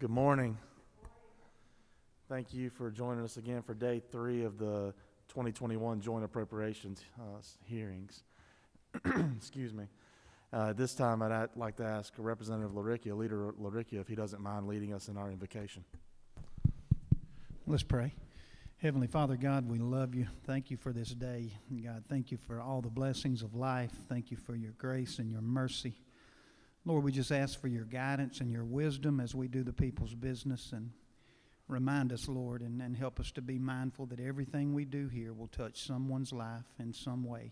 Good morning. Thank you for joining us again for day 3 of the 2021 Joint Appropriations hearings. Excuse me. This time I'd like to ask Representative Laricchia, Leader Laricchia, if he doesn't mind leading us in our invocation. Let's pray. Heavenly Father, God, we love you. Thank you for this day. God, thank you for all the blessings of life. Thank you for your grace and your mercy. Lord, we just ask for your guidance and your wisdom as we do the people's business, and remind us, Lord, and help us to be mindful that everything we do here will touch someone's life in some way,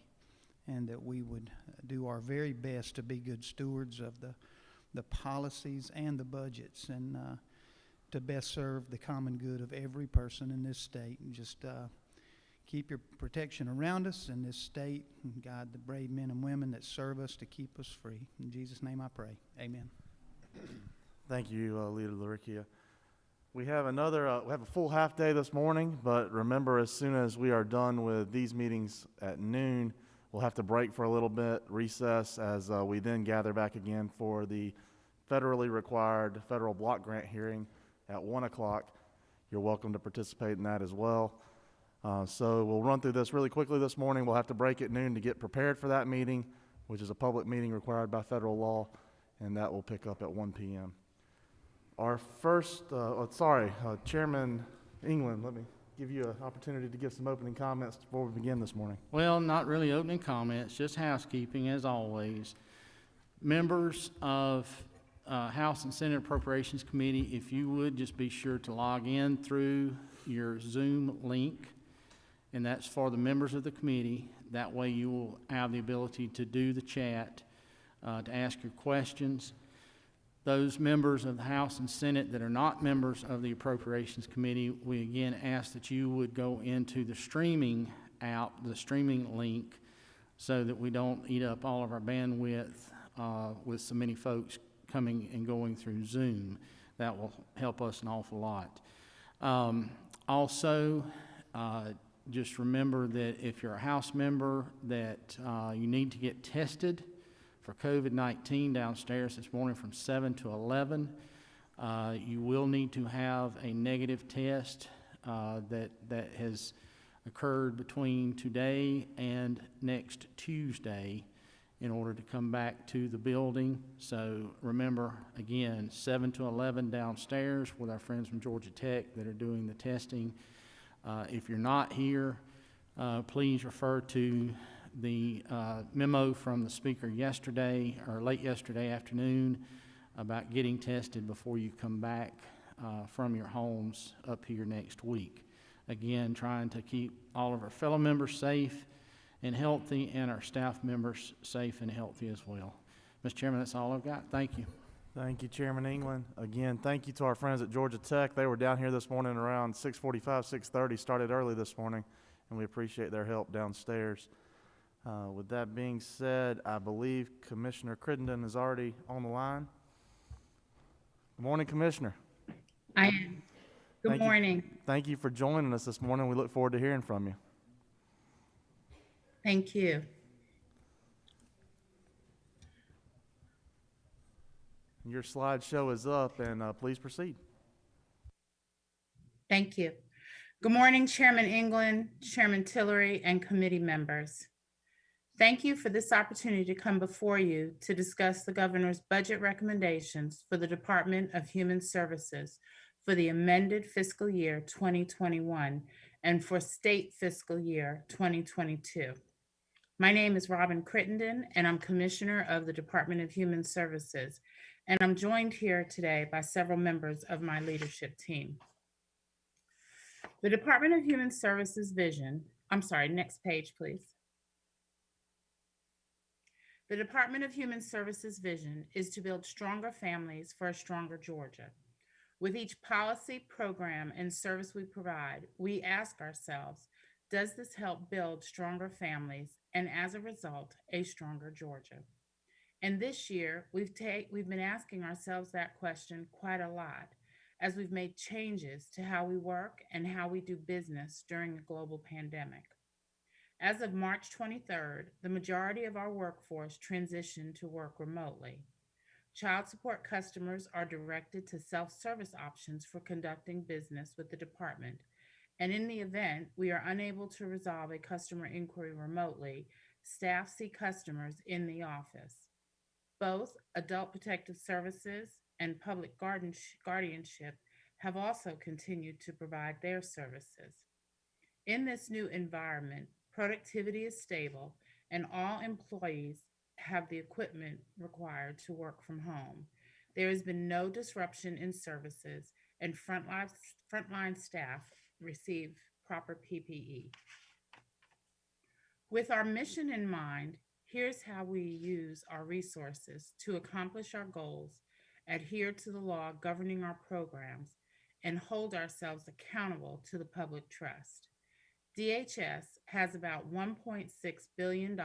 and that we would do our very best to be good stewards of the policies and the budgets, and to best serve the common good of every person in this state. And just keep your protection around us in this state. And God, the brave men and women that serve us to keep us free. In Jesus' name I pray. Amen. Thank you, Leader Laricchia. We have we have a full half day this morning, but remember, as soon as we are done with these meetings at noon, we'll have to break for a little bit, recess, as we then gather back again for the federally required federal block grant hearing at 1 o'clock. You're welcome to participate in that as well. So we'll run through this really quickly this morning. We'll have to break at noon to get prepared for that meeting, which is a public meeting required by federal law, and that will pick up at 1 p.m. Our first, Chairman England, let me give you an opportunity to give some opening comments before we begin this morning. Well, not really opening comments, just housekeeping as always. Members of House and Senate Appropriations Committee, if you would just be sure to log in through your Zoom link, and that's for the members of the committee. That way you will have the ability to do the chat, to ask your questions. Those members of the House and Senate that are not members of the Appropriations Committee, we again ask that you would go into the streaming link, so that we don't eat up all of our bandwidth with so many folks coming and going through Zoom. That will help us an awful lot. Also, just remember that if you're a House member that you need to get tested for COVID-19 downstairs this morning from 7 to 11. You will need to have a negative test that has occurred between today and next Tuesday in order to come back to the building. So remember, again, 7 to 11 downstairs with our friends from Georgia Tech that are doing the testing. If you're not here, please refer to the memo from the speaker yesterday, or late yesterday afternoon, about getting tested before you come back from your homes up here next week. Again, trying to keep all of our fellow members safe and healthy, and our staff members safe and healthy as well. Mr. Chairman, that's all I've got. Thank you. Thank you, Chairman England. Again, thank you to our friends at Georgia Tech. They were down here this morning around 6:45, 6:30, started early this morning, and we appreciate their help downstairs. With that being said, I believe Commissioner Crittenden is already on the line. Good morning, Commissioner. I am. Good morning. Thank you for joining us this morning. We look forward to hearing from you. Thank you. Your slideshow is up, and please proceed. Thank you. Good morning, Chairman England, Chairman Tillery, and committee members. Thank you for this opportunity to come before you to discuss the governor's budget recommendations for the Department of Human Services for the amended fiscal year 2021 and for state fiscal year 2022. My name is Robin Crittenden, and I'm Commissioner of the Department of Human Services, and I'm joined here today by several members of my leadership team. The Department of Human Services vision, next page, please. The Department of Human Services vision is to build stronger families for a stronger Georgia. With each policy, program, and service we provide, we ask ourselves, does this help build stronger families and, as a result, a stronger Georgia? And this year, we've been asking ourselves that question quite a lot as we've made changes to how we work and how we do business during the global pandemic. As of March 23rd, the majority of our workforce transitioned to work remotely. Child support customers are directed to self-service options for conducting business with the department. And in the event we are unable to resolve a customer inquiry remotely, staff see customers in the office. Both Adult Protective Services and Public Guardianship have also continued to provide their services. In this new environment, productivity is stable and all employees have the equipment required to work from home. There has been no disruption in services, and frontline staff receive proper PPE. With our mission in mind, here's how we use our resources to accomplish our goals, adhere to the law governing our programs, and hold ourselves accountable to the public trust. DHS has about $1.6 billion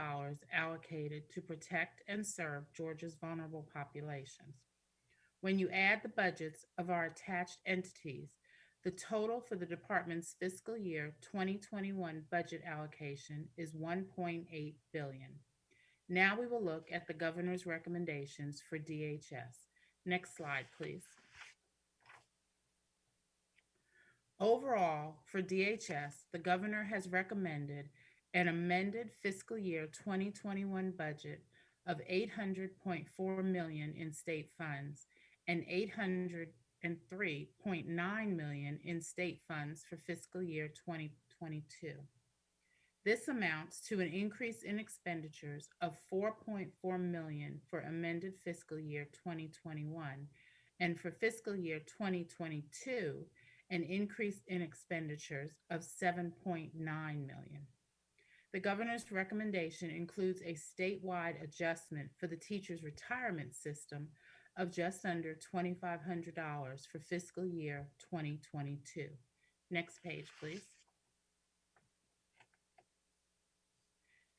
allocated to protect and serve Georgia's vulnerable populations. When you add the budgets of our attached entities, the total for the department's fiscal year 2021 budget allocation is $1.8 billion. Now we will look at the governor's recommendations for DHS. Next slide, please. Overall, for DHS, the governor has recommended an amended fiscal year 2021 budget of $800.4 million in state funds and $803.9 million in state funds for fiscal year 2022. This amounts to an increase in expenditures of $4.4 million for amended fiscal year 2021, and for fiscal year 2022, an increase in expenditures of $7.9 million. The governor's recommendation includes a statewide adjustment for the teachers' retirement system of just under $2,500 for fiscal year 2022. Next page, please.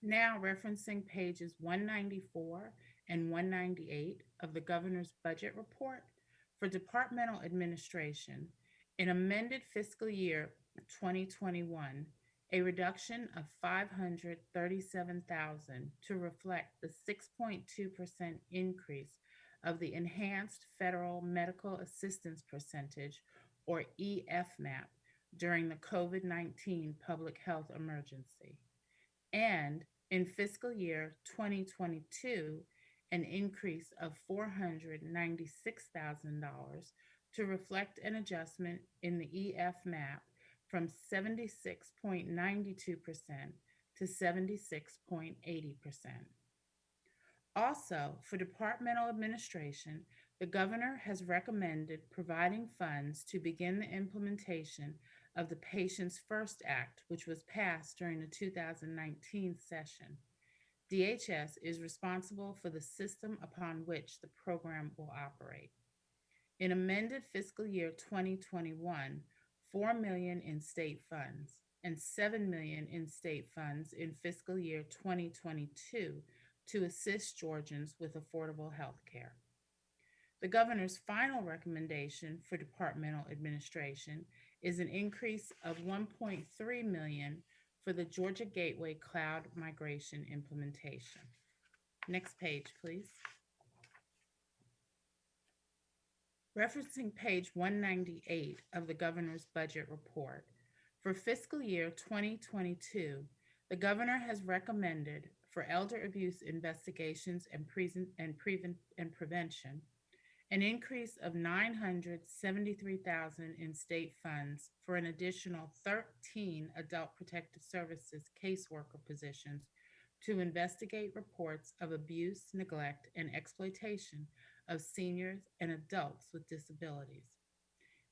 Now referencing pages 194 and 198 of the governor's budget report for departmental administration, in amended fiscal year 2021, a reduction of $537,000 to reflect the 6.2% increase of the Enhanced Federal Medical Assistance Percentage, or EFMAP, during the COVID-19 public health emergency. And in fiscal year 2022, an increase of $496,000 to reflect an adjustment in the EFMAP from 76.92% to 76.80%. Also, for departmental administration, the governor has recommended providing funds to begin the implementation of the Patients First Act, which was passed during the 2019 session. DHS is responsible for the system upon which the program will operate. In amended fiscal year 2021, $4 million in state funds and $7 million in state funds in fiscal year 2022 to assist Georgians with affordable health care. The governor's final recommendation for departmental administration is an increase of $1.3 million for the Georgia Gateway Cloud migration implementation. Next page, please. Referencing page 198 of the governor's budget report, for fiscal year 2022, the governor has recommended for elder abuse investigations and prevention an increase of $973,000 in state funds for an additional 13 adult protective services caseworker positions to investigate reports of abuse, neglect, and exploitation of seniors and adults with disabilities.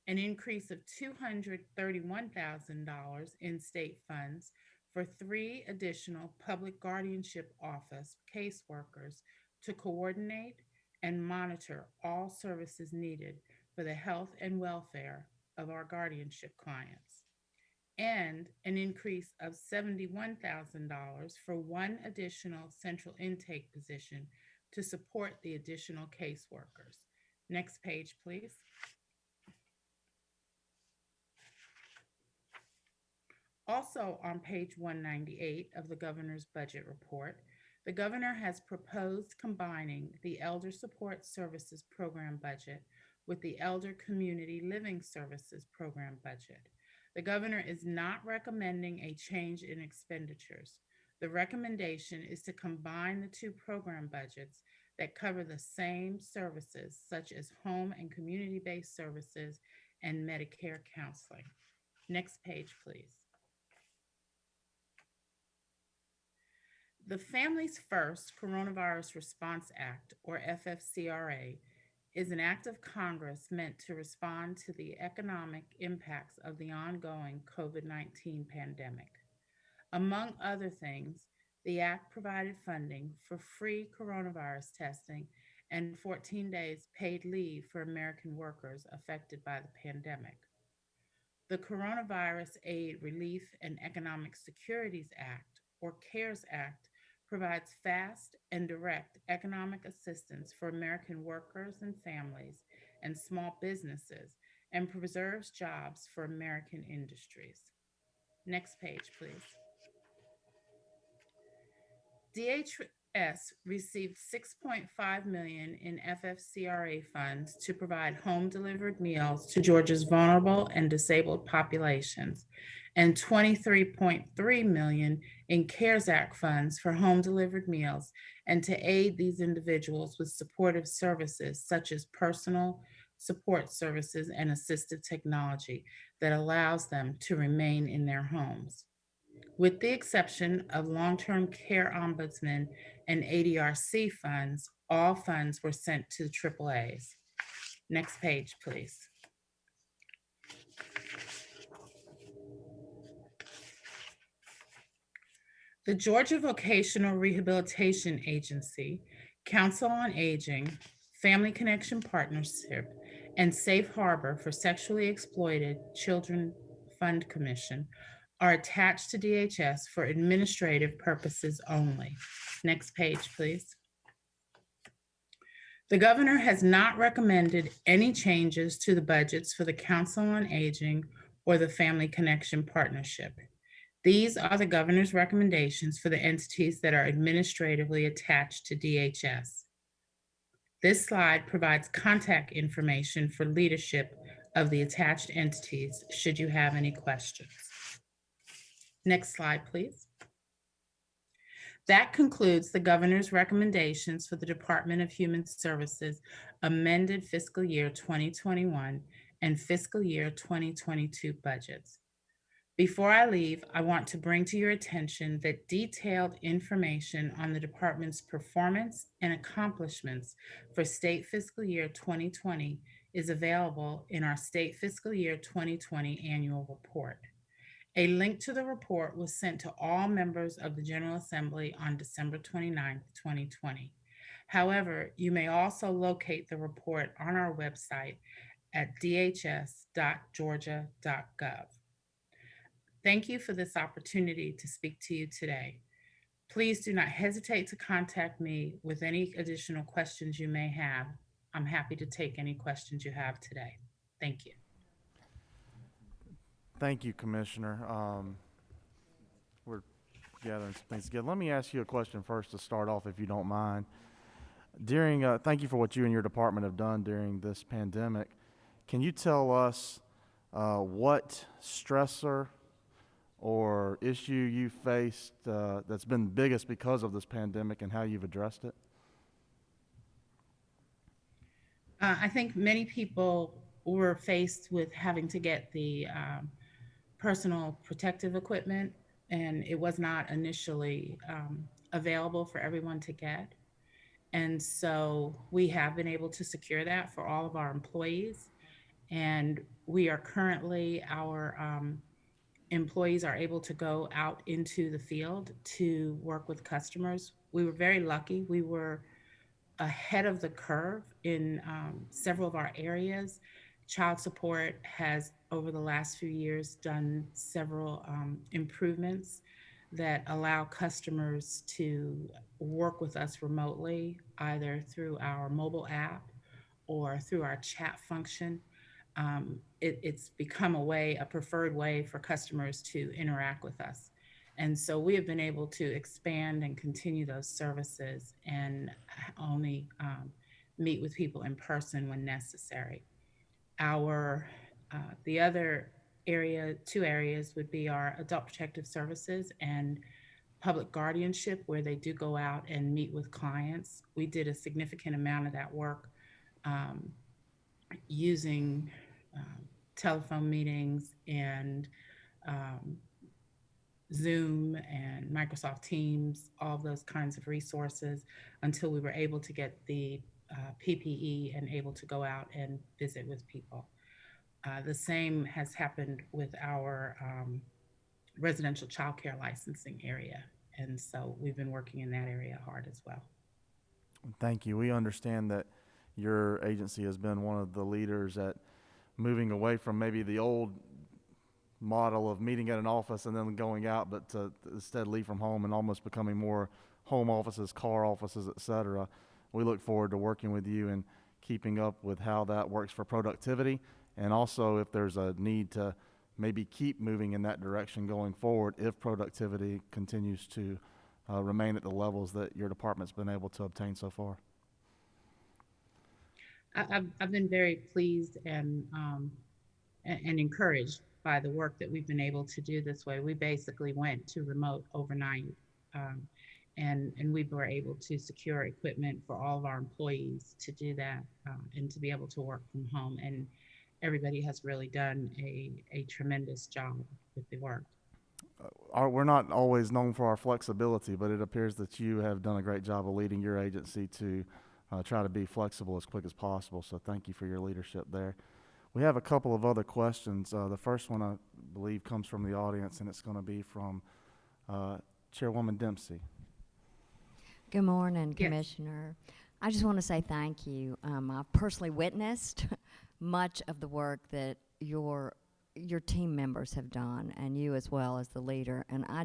An increase of $231,000 in state funds for 3 additional public guardianship office caseworkers to coordinate and monitor all services needed for the health and welfare of our guardianship clients. And an increase of $71,000 for 1 additional central intake position to support the additional caseworkers. Next page, please. Also on page 198 of the governor's budget report, The governor has proposed combining the Elder Support Services Program budget with the Elder Community Living Services Program budget. The governor is not recommending a change in expenditures. The recommendation is to combine the two program budgets that cover the same services, such as home and community-based services and Medicare counseling. Next page, please. The Families First Coronavirus Response Act, or FFCRA, is an act of Congress meant to respond to the economic impacts of the ongoing COVID-19 pandemic. Among other things, the act provided funding for free coronavirus testing and 14 days paid leave for American workers affected by the pandemic. The Coronavirus Aid, Relief, and Economic Securities Act, or CARES Act, provides fast and direct economic assistance for American workers and families and small businesses and preserves jobs for American industries. Next page, please. DHS received $6.5 million in FFCRA funds to provide home-delivered meals to Georgia's vulnerable and disabled populations, and $23.3 million in CARES Act funds for home-delivered meals and to aid these individuals with supportive services such as personal support services and assistive technology that allows them to remain in their homes. With the exception of long-term care ombudsman and ADRC funds, all funds were sent to the AAAs. Next page, please. The Georgia Vocational Rehabilitation Agency, Council on Aging, Family Connection Partnership, and Safe Harbor for Sexually Exploited Children Fund Commission are attached to DHS for administrative purposes only. Next page, please. The governor has not recommended any changes to the budgets for the Council on Aging or the Family Connection Partnership. These are the governor's recommendations for the entities that are administratively attached to DHS. This slide provides contact information for leadership of the attached entities should you have any questions. Next slide, please. That concludes the governor's recommendations for the Department of Human Services amended fiscal year 2021 and fiscal year 2022 budgets. Before I leave, I want to bring to your attention that detailed information on the department's performance and accomplishments for state fiscal year 2020 is available in our state fiscal year 2020 annual report. A link to the report was sent to all members of the General Assembly on December 29, 2020. However, you may also locate the report on our website at dhs.georgia.gov. Thank you for this opportunity to speak to you today. Please do not hesitate to contact me with any additional questions you may have. I'm happy to take any questions you have today. Thank you. Thank you, Commissioner. We're gathering some things together. Let me ask you a question first to start off, if you don't mind. Thank you for what you and your department have done during this pandemic. Can you tell us what stressor or issue you faced that's been biggest because of this pandemic and how you've addressed it? I think many people were faced with having to get the personal protective equipment, and it was not initially available for everyone to get. And so we have been able to secure that for all of our employees. And we are currently, our employees are able to go out into the field to work with customers. We were very lucky. We were ahead of the curve in several of our areas. Child support has, over the last few years, done several improvements that allow customers to work with us remotely, either through our mobile app or through our chat function. It's become a preferred way for customers to interact with us. And so we have been able to expand and continue those services and only meet with people in person when necessary. The other two areas would be our adult protective services and public guardianship, where they do go out and meet with clients. We did a significant amount of that work um, using telephone meetings and um, Zoom and Microsoft Teams, all those kinds of resources, until we were able to get the PPE and able to go out and visit with people. The same has happened with our residential childcare licensing area. And so we've been working in that area hard as well. Thank you. We understand that your agency has been one of the leaders at moving away from maybe the old model of meeting at an office and then going out, but to instead leave from home and almost becoming more home offices, car offices, et cetera. We look forward to working with you and keeping up with how that works for productivity, and also if there's a need to maybe keep moving in that direction going forward if productivity continues to remain at the levels that your department's been able to obtain so far. I've been very pleased and encouraged by the work that we've been able to do this way. We basically went to remote overnight, and we were able to secure equipment for all of our employees to do that and to be able to work from home. And everybody has really done a tremendous job with the work. We're not always known for our flexibility, but it appears that you have done a great job of leading your agency to try to be flexible as quick as possible. So thank you for your leadership there. We have a couple of other questions. The first one, I believe, comes from the audience, and it's going to be from Chairwoman Dempsey. Good morning, Yes. Commissioner. I just want to say thank you. I've personally witnessed much of the work that your team members have done, and you as well as the leader. And I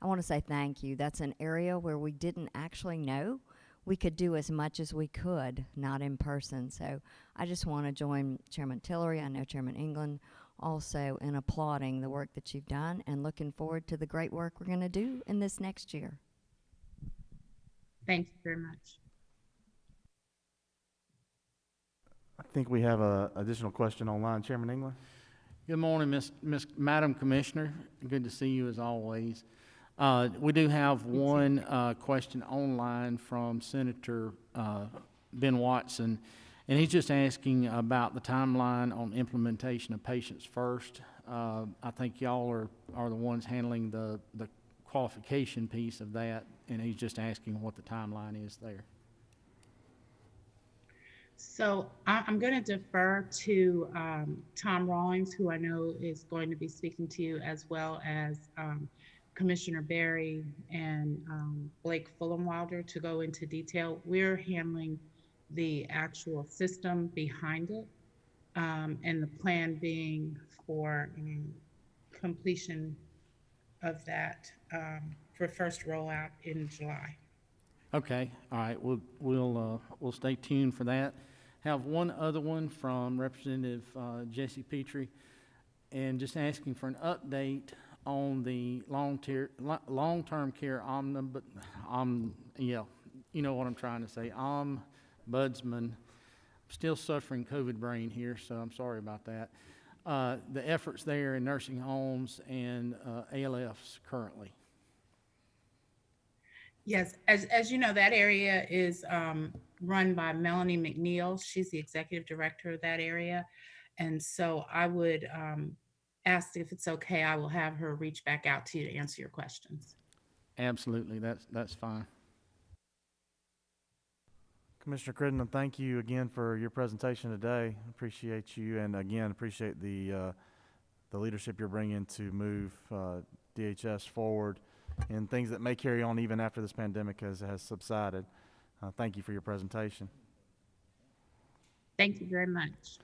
want to say thank you. That's an area where we didn't actually know we could do as much as we could, not in person. So I just want to join Chairman Tillery, I know Chairman England, also in applauding the work that you've done and looking forward to the great work we're going to do in this next year. Thank you very much. I think we have an additional question online. Chairman England? Good morning, Madam Commissioner. Good to see you as always. We do have one question online from Senator Ben Watson, and he's just asking about the timeline on implementation of Patients First. I think y'all are the ones handling the qualification piece of that, and he's just asking what the timeline is there. So I'm going to defer to Tom Rawlings, who I know is going to be speaking to you, as well as Commissioner Berry and Blake Fullenwilder, to go into detail. We're handling the actual system behind it, and the plan being for completion of that for first rollout in July. Okay, all right, we'll stay tuned for that. Have one other one from Representative Jesse Petrie, and just asking for an update on the long-term care you know what I'm trying to say, ombudsman. Still suffering COVID brain here, so I'm sorry about that. The efforts there in nursing homes and ALFs currently. Yes, as you know, that area is run by Melanie McNeil. She's the executive director of that area. And so I would ask, if it's okay, I will have her reach back out to you to answer your questions. Absolutely, that's fine. Commissioner Crittenden, thank you again for your presentation today. Appreciate you, and again, appreciate the leadership you're bringing to move DHS forward and things that may carry on even after this pandemic has subsided. Thank you for your presentation. Thank you very much.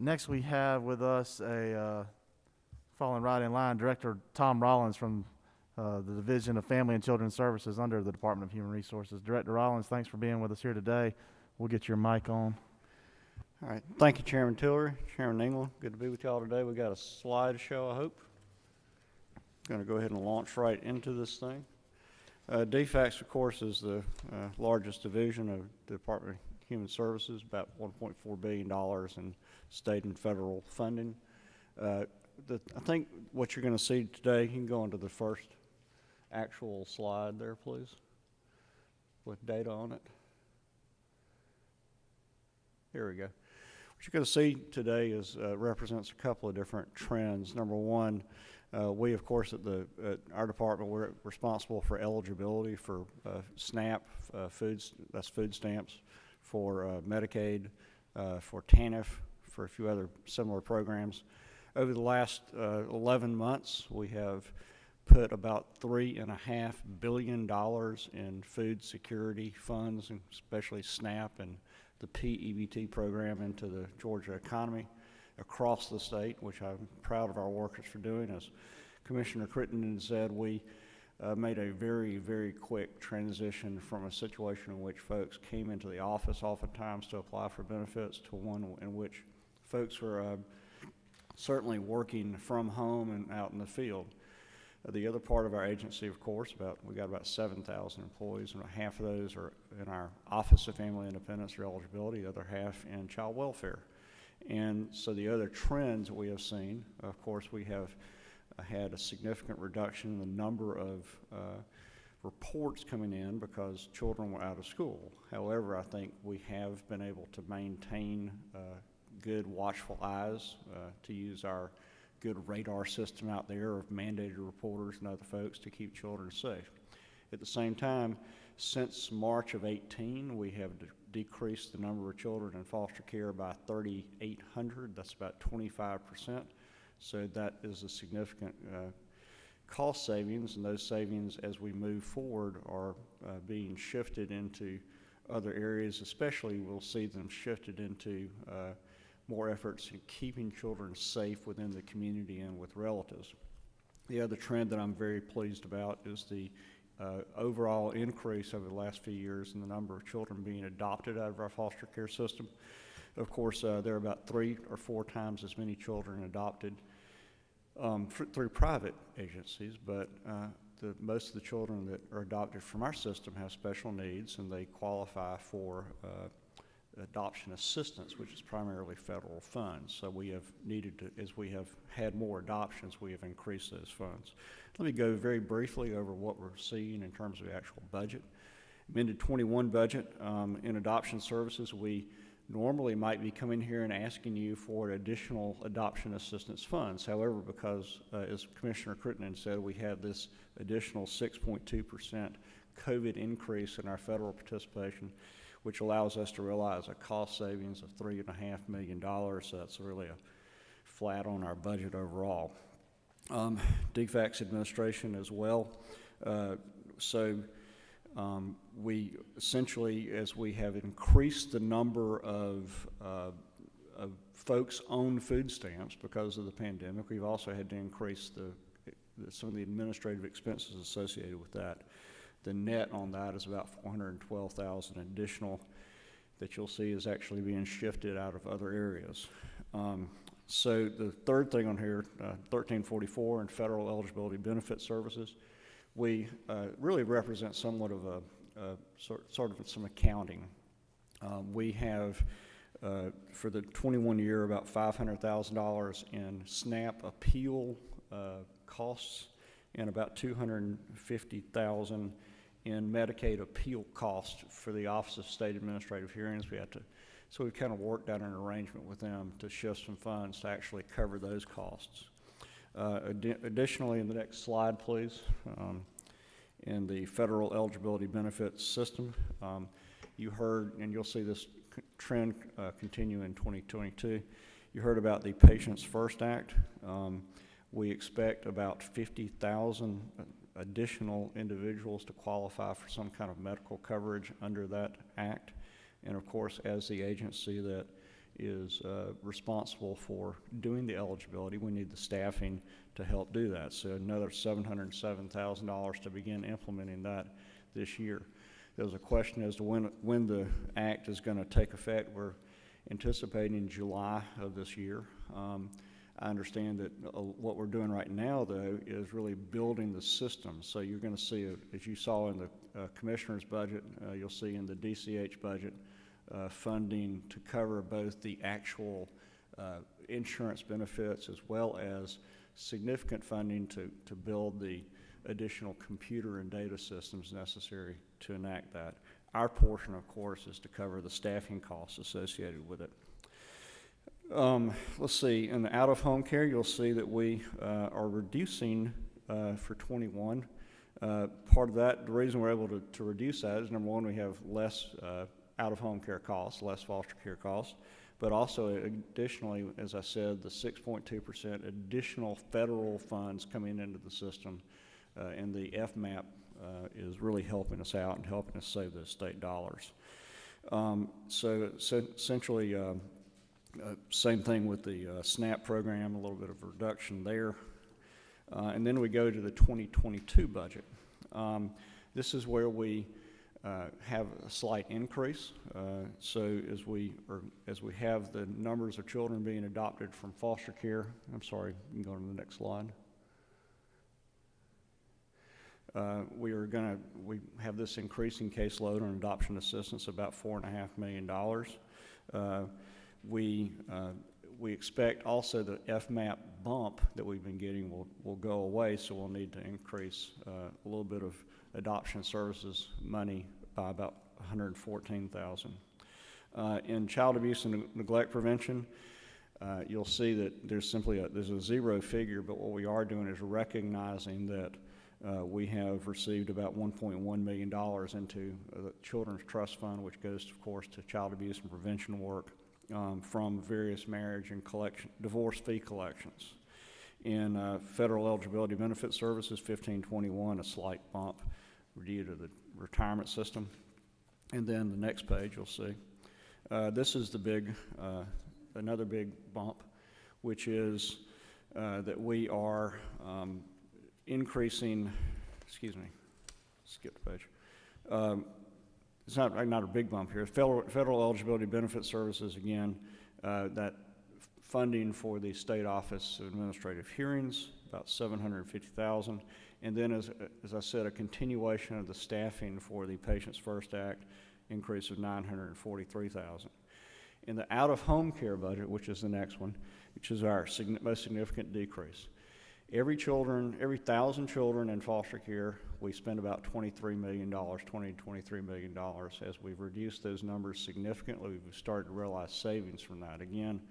Next, we have with us falling right in line, Director Tom Rollins from the Division of Family and Children's Services under the Department of Human Resources. Director Rollins, thanks for being with us here today. We'll get your mic on. All right. Thank you, Chairman Tillery, Chairman England. Good to be with y'all today. We got a slideshow, I hope. going to go ahead and launch right into this thing. DFACS, of course, is the largest division of the Department of Human Services, about $1.4 billion in state and federal funding. I think what you're going to see today, you can go on to the first actual slide there, please, with data on it. Here we go. What you're going to see today is represents a couple of different trends. Number one, we, of course, at our department, we're responsible for eligibility for SNAP, food stamps, for Medicaid, for TANF, for a few other similar programs. Over the last 11 months, we have put about $3.5 billion in food security funds, and especially SNAP and the PEBT program, into the Georgia economy across the state, which I'm proud of our workers for doing. As Commissioner Crittenden said, we made a very, very quick transition from a situation in which folks came into the office oftentimes to apply for benefits to one in which folks were certainly working from home and out in the field. The other part of our agency, of course, we got about 7,000 employees, and half of those are in our Office of Family Independence or Eligibility, the other half in child welfare. And so the other trends we have seen, of course, we have had a significant reduction in the number of reports coming in because children were out of school. However, I think we have been able to maintain good watchful eyes, to use our good radar system out there of mandated reporters and other folks to keep children safe. At the same time, since March of 18, we have decreased the number of children in foster care by 3,800. That's about 25%. So that is a significant cost savings, and those savings, as we move forward, are being shifted into other areas. Especially, we'll see them shifted into more efforts in keeping children safe within the community and with relatives. The other trend that I'm very pleased about is the overall increase over the last few years in the number of children being adopted out of our foster care system. Of course, there are about 3 or 4 times as many children adopted through private agencies, but most of the children that are adopted from our system have special needs, and they qualify for adoption assistance, which is primarily federal funds. So we have needed to, as we have had more adoptions, we have increased those funds. Let me go very briefly over what we're seeing in terms of the actual budget. Amended 21 budget in adoption services, we normally might be coming here and asking you for additional adoption assistance funds. However, because as Commissioner Crittenden said, we have this additional 6.2% COVID increase in our federal participation, which allows us to realize a cost savings of $3.5 million. So that's really a flat on our budget overall. DFACS administration as well. We essentially, as we have increased the number of folks on food stamps because of the pandemic, we've also had to increase some of the administrative expenses associated with that. The net on that is about $412,000 additional that you'll see is actually being shifted out of other areas. So the third thing on here, 1344 and federal eligibility benefit services, we really represent somewhat of a sort of some accounting. We have, for the 21 year, about $500,000 in SNAP appeal costs and about $250,000 in Medicaid appeal costs for the Office of State Administrative Hearings. So we've kind of worked out an arrangement with them to shift some funds to actually cover those costs. Additionally, in the next slide, please, in the federal eligibility benefits system, you heard, and you'll see this trend continue in 2022, you heard about the Patients First Act. We expect about 50,000 additional individuals to qualify for some kind of medical coverage under that act. And of course, as the agency that is responsible for doing the eligibility, we need the staffing to help do that. So another $707,000 to begin implementing that this year. There was a question as to when the act is going to take effect. We're anticipating July of this year. I understand that what we're doing right now, though, is really building the system. So you're going to see, as you saw in the commissioner's budget, you'll see in the DCH budget, funding to cover both the actual insurance benefits as well as significant funding to build the additional computer and data systems necessary to enact that. Our portion, of course, is to cover the staffing costs associated with it. Let's see, in the out-of-home care, you'll see that we are reducing for 21. Part of that, the reason we're able to reduce that is, number one, we have less out-of-home care costs, less foster care costs, but also additionally, as I said, the 6.2% additional federal funds coming into the system, and the FMAP is really helping us out and helping us save those state dollars. So essentially, same thing with the SNAP program, a little bit of reduction there. And then we go to the 2022 budget. This is where we have a slight increase. So as we have the numbers of children being adopted from foster care, I'm sorry, you can go to the next slide. We have this increasing caseload on adoption assistance, about $4.5 million. We expect also the FMAP bump that we've been getting will go away, so we'll need to increase a little bit of adoption services money by about $114,000. In child abuse and neglect prevention, you'll see that there's a zero figure, but what we are doing is recognizing that we have received about $1.1 million into the Children's Trust Fund, which goes, of course, to child abuse and prevention work from various marriage and divorce fee collections. In federal eligibility benefit services, 1521, a slight bump due to the retirement system. And then the next page, you'll see. This is another big bump, which is that we are increasing, skip the page. It's not a big bump here. Federal eligibility benefit services, again, that funding for the State Office of Administrative Hearings, about $750,000. And then, as I said, a continuation of the staffing for the Patients First Act, increase of $943,000. In the out-of-home care budget, which is the next one, which is our most significant decrease, every 1,000 children in foster care, we spend about $23 million, $20 to $23 million. As we've reduced those numbers significantly, we've started to realize savings from that. Again,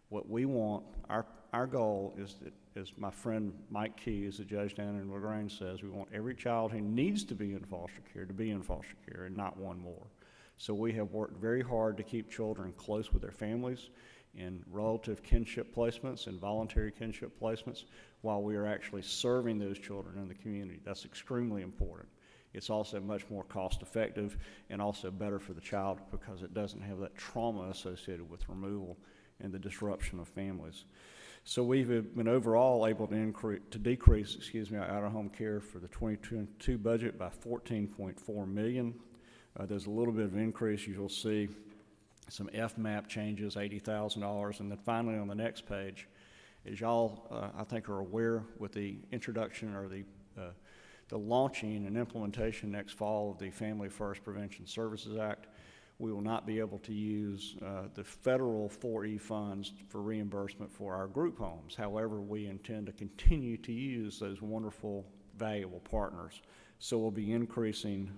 what we want, our goal is that, as my friend Mike Keyes, the judge down in LaGrange, says, we want every child who needs to be in foster care to be in foster care and not one more. So we have worked very hard to keep children close with their families in relative kinship placements and voluntary kinship placements while we are actually serving those children in the community. That's extremely important. It's also much more cost effective and also better for the child because it doesn't have that trauma associated with removal and the disruption of families. So we've been overall able to decrease our out-of-home care for the 2022 budget by $14.4 million. There's a little bit of increase. You'll see some FMAP changes, $80,000. And then finally on the next page, as y'all, I think, are aware, with the introduction or the launching and implementation next fall of the Family First Prevention Services Act, we will not be able to use the federal 4E funds for reimbursement for our group homes. However, we intend to continue to use those wonderful, valuable partners. So we'll be increasing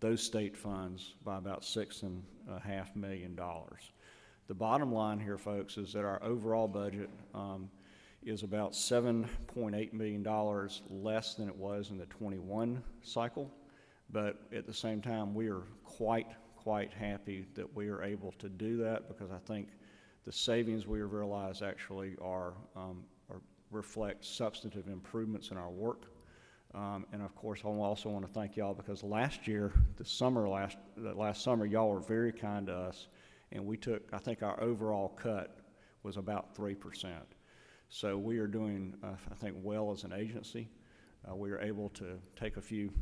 those state funds by about $6.5 million. The bottom line here, folks, is that our overall budget is about $7.8 million less than it was in the 21 cycle, but at the same time, we are quite happy that we are able to do that because I think the savings we have realized actually reflect substantive improvements in our work. And of course, I also want to thank y'all because last summer, y'all were very kind to us, and we took, I think our overall cut was about 3%. So we are doing, I think, well as an agency. We are able to take a few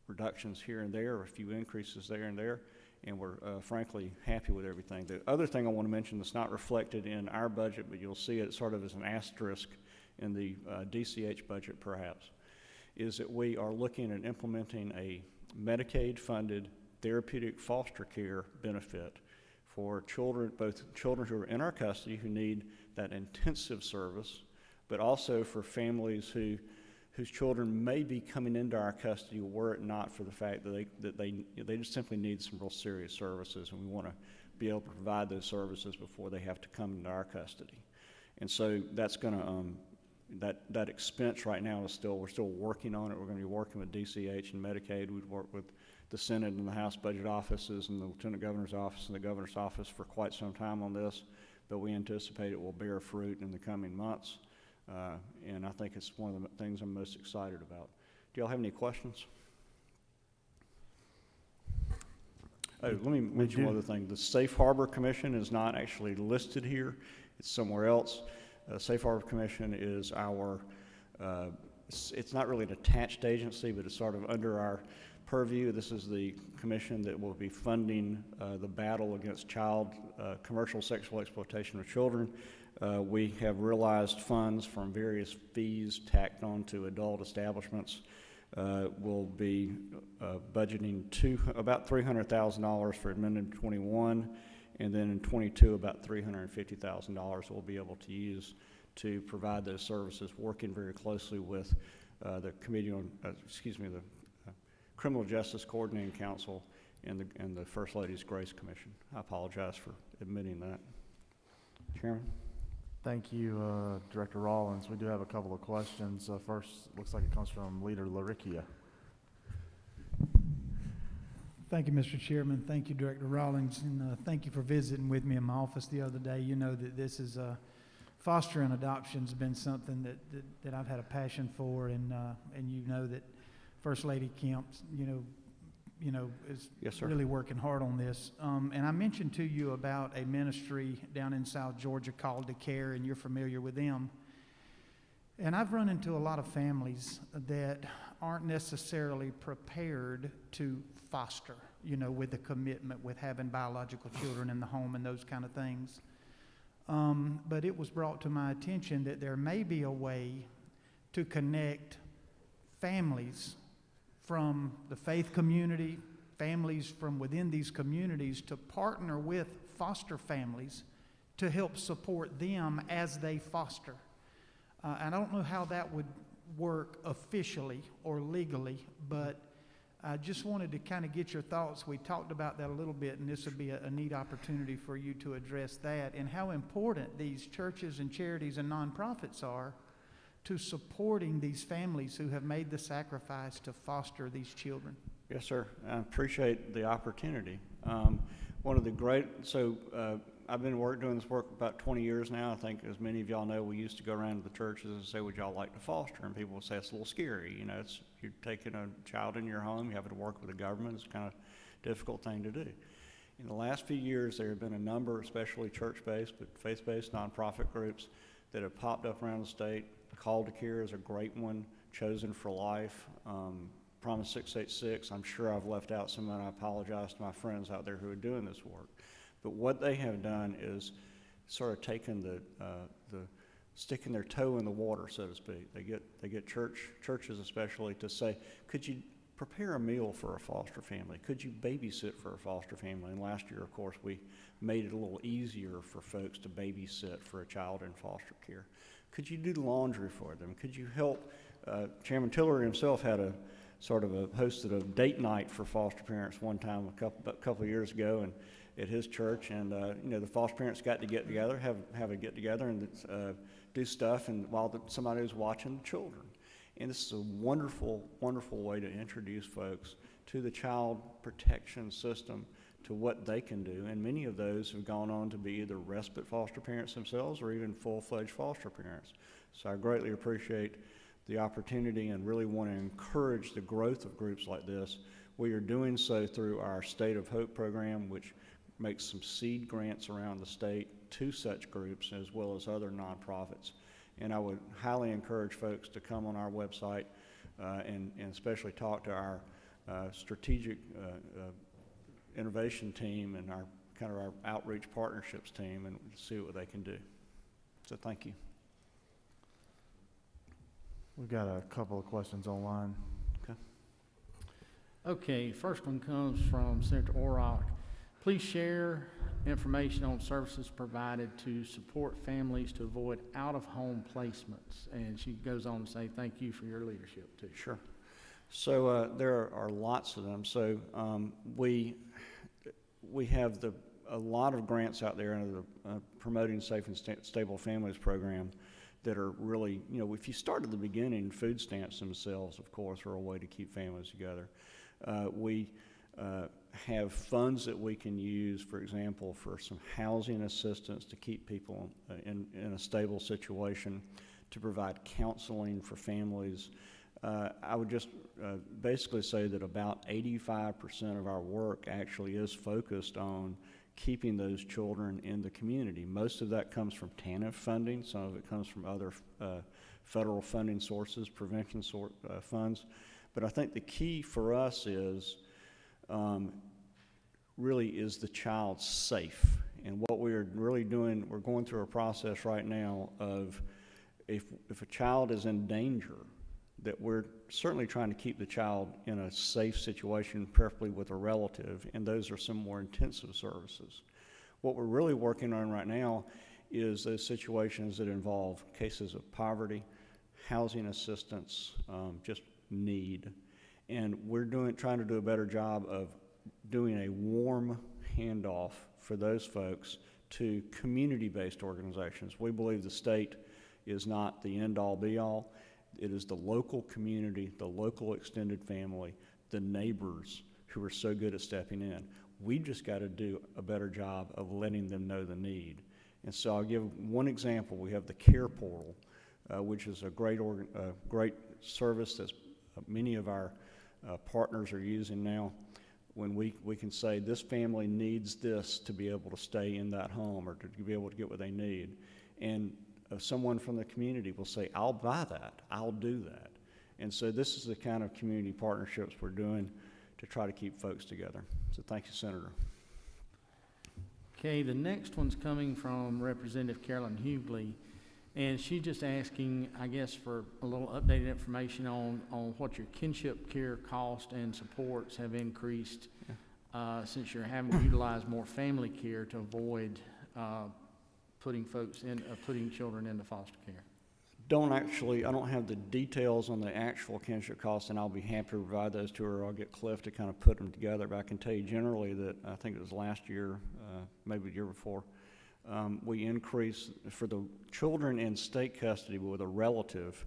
reductions here and there, or a few increases there and there, and we're frankly happy with everything. The other thing I want to mention that's not reflected in our budget, but you'll see it sort of as an asterisk in the DCH budget perhaps, is that we are looking at implementing a Medicaid-funded therapeutic foster care benefit for children, both children who are in our custody who need that intensive service, but also for families whose children may be coming into our custody were it not for the fact that they just simply need some real serious services, and we want to be able to provide those services before they have to come into our custody. And so that's going to that expense right now is we're still working on it. We're going to be working with DCH and Medicaid. We've worked with the Senate and the House budget offices and the Lieutenant Governor's office and the Governor's office for quite some time on this, but we anticipate it will bear fruit in the coming months. And I think it's one of the things I'm most excited about. Do y'all have any questions? Oh, let me mention one other thing. The Safe Harbor Commission is not actually listed here. It's somewhere else. Safe Harbor Commission is our, it's not really an attached agency, but it's sort of under our purview. This is the commission that will be funding the battle against commercial sexual exploitation of children. We have realized funds from various fees tacked on to adult establishments. We'll be budgeting about $300,000 for Amended 21, and then in 22 about $350,000 we'll be able to use to provide those services, working very closely with the Committee on, the Criminal Justice Coordinating Council and the First Lady's Grace Commission. I apologize for admitting that. Chairman? Thank you, Director Rawlins. We do have a couple of questions. First, looks like it comes from Leader Laricchia. Thank you, Mr. Chairman. Thank you, Director Rawlings, and thank you for visiting with me in my office the other day. You know that this is foster and adoption has been something that I've had a passion for, and you know that First Lady Kemp, is Yes, sir. really working hard on this. And I mentioned to you about a ministry down in South Georgia called To Care, and you're familiar with them. And I've run into a lot of families that aren't necessarily prepared to foster, with the commitment with having biological children in the home and those kind of things. But it was brought to my attention that there may be a way to connect families from the faith community, families from within these communities, to partner with foster families to help support them as they foster. And I don't know how that would work officially or legally, but I just wanted to kind of get your thoughts. We talked about that a little bit, and this would be a neat opportunity for you to address that and how important these churches and charities and nonprofits are to supporting these families who have made the sacrifice to foster these children. Yes, sir. I appreciate the opportunity. I've been doing this work about 20 years now. I think, as many of y'all know, we used to go around to the churches and say, would y'all like to foster? And people would say, it's a little scary. You're taking a child in your home, you have to work with the government. It's kind of a difficult thing to do. In the last few years, there have been a number, especially church-based, but faith-based nonprofit groups that have popped up around the state. Call to Care is a great one, Chosen for Life, Promise 686. I'm sure I've left out some, and I apologize to my friends out there who are doing this work. But what they have done is sort of taken sticking their toe in the water, so to speak. They get churches especially to say, could you prepare a meal for a foster family? Could you babysit for a foster family? And last year, of course, we made it a little easier for folks to babysit for a child in foster care. Could you do laundry for them? Could you help? Chairman Tillery himself had hosted a date night for foster parents one time a couple of years ago, and at his church, and the foster parents got to get together, have a get together, and do stuff, and while somebody was watching the children. And this is a wonderful, wonderful way to introduce folks to the child protection system, to what they can do. And many of those have gone on to be either respite foster parents themselves or even full-fledged foster parents. So I greatly appreciate the opportunity and really want to encourage the growth of groups like this. We are doing so through our State of Hope program, which makes some seed grants around the state to such groups as well as other nonprofits. And I would highly encourage folks to come on our website and especially talk to our strategic innovation team and our outreach partnerships team and see what they can do. So thank you. We've got a couple of questions online. Okay, first one comes from Senator Orrock. Please share information on services provided to support families to avoid out-of-home placements. And she goes on to say, thank you for your leadership, too. Sure. So there are lots of them. So we have a lot of grants out there under the Promoting Safe and Stable Families program that are really, if you start at the beginning, food stamps themselves, of course, are a way to keep families together. We have funds that we can use, for example, for some housing assistance to keep people in a stable situation, to provide counseling for families. I would just basically say that about 85% of our work actually is focused on keeping those children in the community. Most of that comes from TANF funding. Some of it comes from other federal funding sources, prevention funds. But I think the key for us is really is the child safe. And what we're really doing, we're going through a process right now of if a child is in danger, that we're certainly trying to keep the child in a safe situation, preferably with a relative, and those are some more intensive services. What we're really working on right now is those situations that involve cases of poverty, housing assistance, just need. And we're trying to do a better job of doing a warm handoff for those folks to community-based organizations. We believe the state is not the end-all be-all. It is the local community, the local extended family, the neighbors who are so good at stepping in. We just got to do a better job of letting them know the need. And so I'll give one example. We have the Care Portal, which is a great service that many of our partners are using now. When we can say this family needs this to be able to stay in that home or to be able to get what they need. And someone from the community will say, I'll buy that, I'll do that. And so this is the kind of community partnerships we're doing to try to keep folks together. So thank you, Senator. Okay, the next one's coming from Representative Carolyn Hughley, and she's just asking, I guess, for a little updated information on what your kinship care cost and supports have increased since you're having to utilize more family care to avoid putting children into foster care. I don't have the details on the actual kinship costs, and I'll be happy to provide those to her. I'll get Cliff to kind of put them together, but I can tell you generally that I think it was last year, maybe the year before, we increased for the children in state custody with a relative,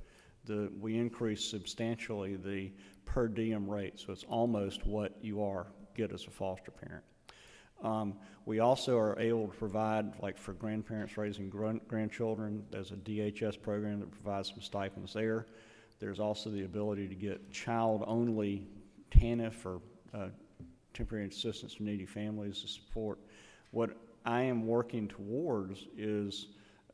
we increased substantially the per diem rate, so it's almost what you get as a foster parent. We also are able to provide, like for grandparents raising grandchildren, there's a DHS program that provides some stipends there. There's also the ability to get child-only TANF or temporary assistance for needy families to support. What I am working towards is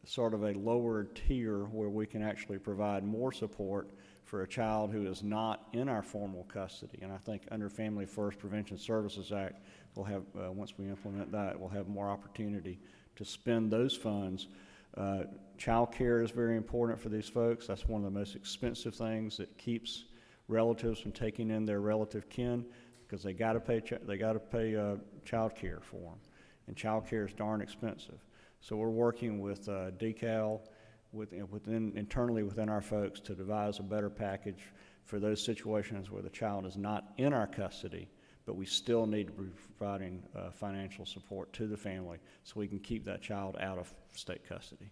sort of a lower tier where we can actually provide more support for a child who is not in our formal custody. And I think under Family First Prevention Services Act, we'll have, once we implement that, we'll have more opportunity to spend those funds. Child care is very important for these folks. That's one of the most expensive things that keeps relatives from taking in their relative kin, because they got to pay child care for them, and child care is darn expensive. So we're working with DECAL, internally within our folks, to devise a better package for those situations where the child is not in our custody, but we still need to be providing financial support to the family so we can keep that child out of state custody.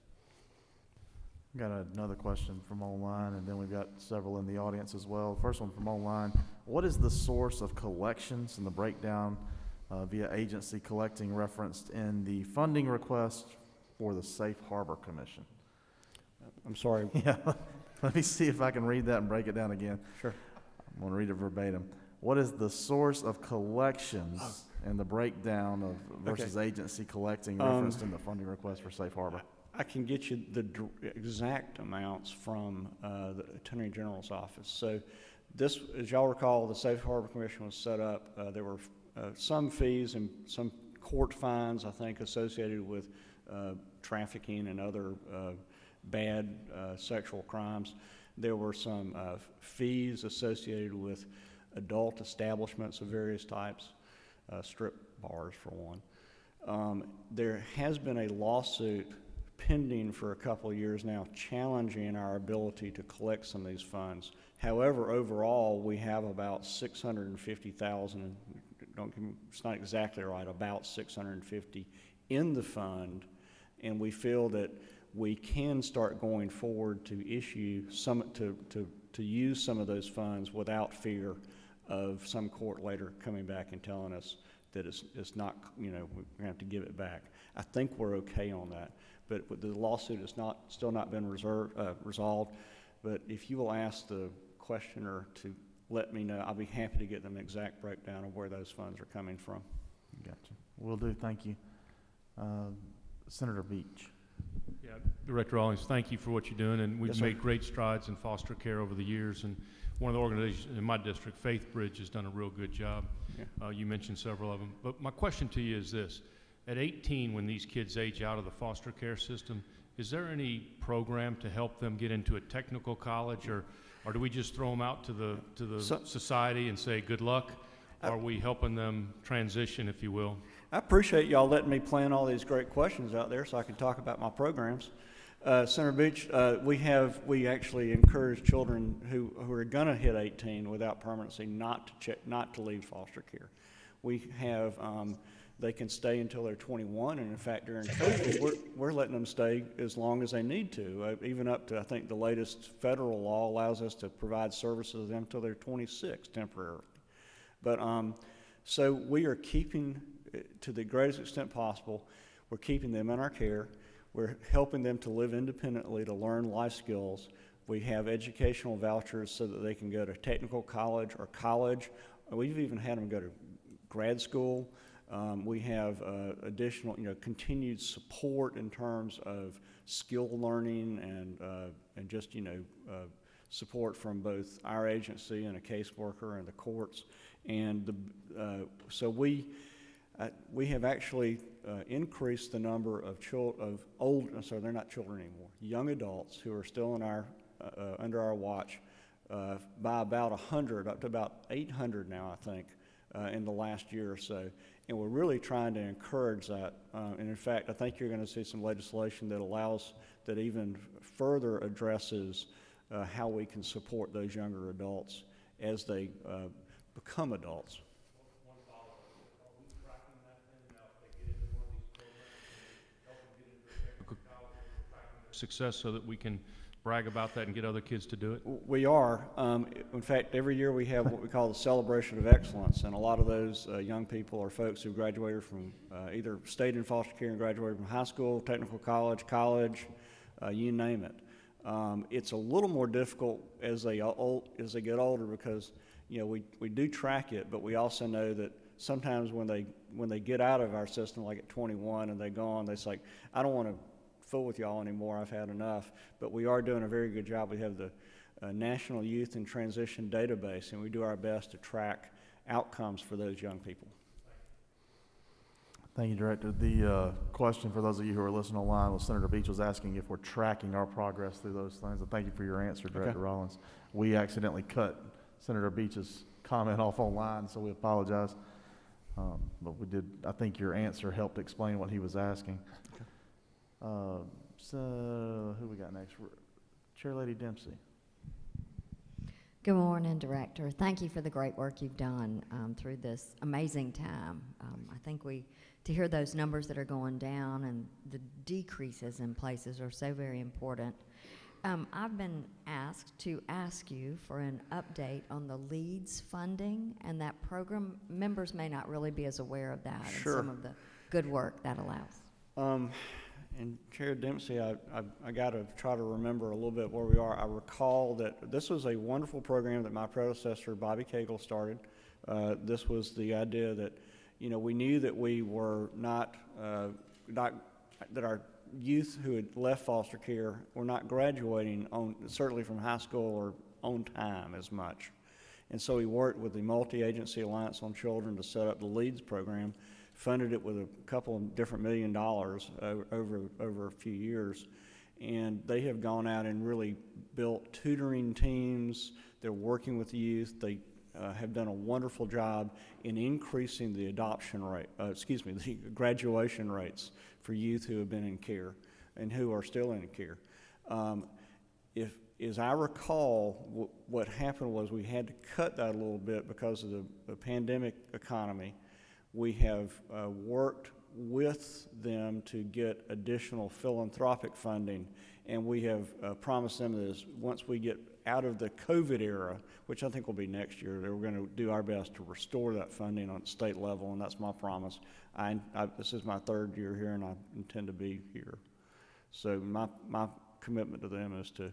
Got another question from online, and then we've got several in the audience as well. First one from online. What is the source of collections and the breakdown via agency collecting referenced in the funding request for the Safe Harbor Commission? I'm sorry. Yeah, let me see if I can read that and break it down again. Sure. I'm going to read it verbatim. What is the source of collections and the breakdown of versus agency collecting referenced in the funding request for Safe Harbor? I can get you the exact amounts from the Attorney General's office. So this, as y'all recall, the Safe Harbor Commission was set up. There were some fees and some court fines, I think, associated with trafficking and other bad sexual crimes. There were some fees associated with adult establishments of various types, strip bars for one. There has been a lawsuit pending for a couple of years now challenging our ability to collect some of these funds. However, overall, we have about 650,000, it's not exactly right, about 650 in the fund, and we feel that we can start going forward to issue some, to use some of those funds without fear of some court later coming back and telling us that it's not, we're gonna have to give it back. I think we're okay on that, but the lawsuit has still not been resolved. But if you will ask the questioner to let me know, I'll be happy to get them an exact breakdown of where those funds are coming from. Gotcha. Will do. Thank you. Senator Beach. Yeah, Director Rawlings, thank you for what you're doing, and we've Yes, sir. made great strides in foster care over the years. And one of the organizations in my district, Faith Bridge, has done a real good job. Yeah. You mentioned several of them. But my question to you is this. At 18, when these kids age out of the foster care system, is there any program to help them get into a technical college, or do we just throw them out to the society and say good luck? Are we helping them transition, if you will? I appreciate y'all letting me plan all these great questions out there so I can talk about my programs. Senator Beach, we actually encourage children who are going to hit 18 without permanency not to leave foster care. We have they can stay until they're 21, and in fact during COVID we're letting them stay as long as they need to, even up to, I think the latest federal law allows us to provide services to them until they're 26 temporarily. But so we are keeping, to the greatest extent possible, we're keeping them in our care. We're helping them to live independently, to learn life skills. We have educational vouchers so that they can go to technical college or college. We've even had them go to grad school. We have additional, continued support in terms of skill learning and just, support from both our agency and a caseworker and the courts. And so we have actually increased the number of they're not children anymore, young adults who are still in under our watch by about 100, up to about 800 now, I think, in the last year or so. And we're really trying to encourage that. And in fact, I think you're going to see some legislation that even further addresses how we can support those younger adults as they become adults. Success so that we can brag about that and get other kids to do it? We are. In fact, every year we have what we call the Celebration of Excellence, and a lot of those young people are folks who graduated from either stayed in foster care and graduated from high school, technical college, you name it. It's a little more difficult as they get older because we do track it, but we also know that sometimes when they get out of our system, like at 21 and they're gone, they're like, I don't want to fool with y'all anymore, I've had enough. But we are doing a very good job. We have the National Youth and Transition Database, and we do our best to track outcomes for those young people. Thank you, Director. The question for those of you who are listening online was Senator Beach was asking if we're tracking our progress through those things. And thank you for your answer, Director Rollins. We accidentally cut Senator Beach's comment off online, so we apologize. But we did. I think your answer helped explain what he was asking. So who we got next? Chair Lady Dempsey. Good morning, Director. Thank you for the great work you've done through this amazing time. I think to hear those numbers that are going down and the decreases in places are so very important. I've been asked to ask you for an update on the LEADS funding and that program. Members may not really be as aware of that and some of the good work that allows. And Chair Dempsey, I got to try to remember a little bit where we are. I recall that this was a wonderful program that my predecessor, Bobby Cagle, started. This was the idea that, we knew that we were that our youth who had left foster care were not graduating certainly from high school or on time as much. And so he worked with the Multi-Agency Alliance on Children to set up the LEADS program, funded it with a couple of different $1 million over a few years. And they have gone out and really built tutoring teams. They're working with youth. They have done a wonderful job in increasing the the graduation rates for youth who have been in care and who are still in care. As I recall, what happened was we had to cut that a little bit because of the pandemic economy. We have worked with them to get additional philanthropic funding, and we have promised them that once we get out of the COVID era, which I think will be next year, that we're going to do our best to restore that funding on state level, and that's my promise. This is my 3rd year here, and I intend to be here. So my commitment to them is to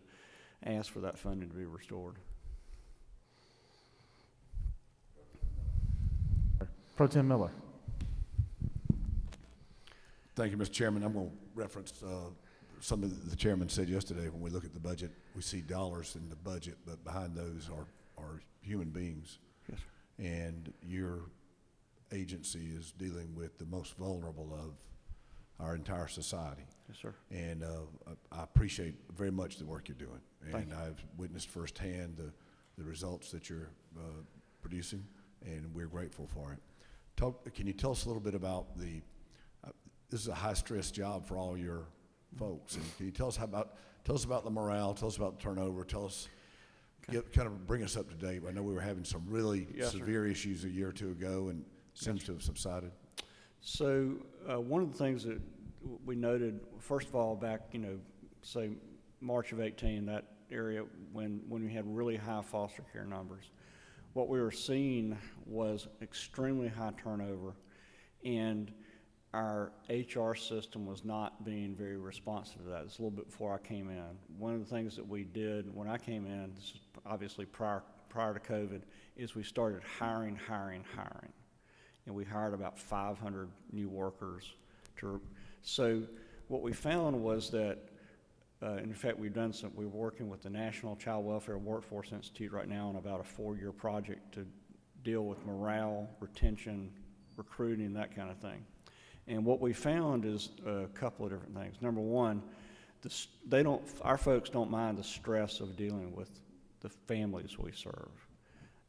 ask for that funding to be restored. Pro Tem Miller. Thank you, Mr. Chairman. I'm going to reference something that the chairman said yesterday. When we look at the budget, we see dollars in the budget, but behind those are human beings. Yes, sir. And your agency is dealing with the most vulnerable of our entire society. Yes, sir. And I appreciate very much the work you're doing. Thank And you. I've witnessed firsthand the results that you're producing, and we're grateful for it. Can you tell us a little bit about this is a high-stress job for all your folks, and can you tell us about the morale, tell us about the turnover, kind of bring us up to date. I know we were having some really severe issues a year or two ago, and seems to have subsided. So one of the things that we noted, first of all, back, say March of 18, that area when we had really high foster care numbers, what we were seeing was extremely high turnover, and our HR system was not being very responsive to that. It's a little bit before I came in. One of the things that we did when I came in, this is obviously prior to COVID, is we started hiring. And we hired about 500 new workers. So what we found was that, in fact, we're working with the National Child Welfare Workforce Institute right now on about a 4-year project to deal with morale, retention, recruiting, that kind of thing. And what we found is a couple of different things. Number one, our folks don't mind the stress of dealing with the families we serve.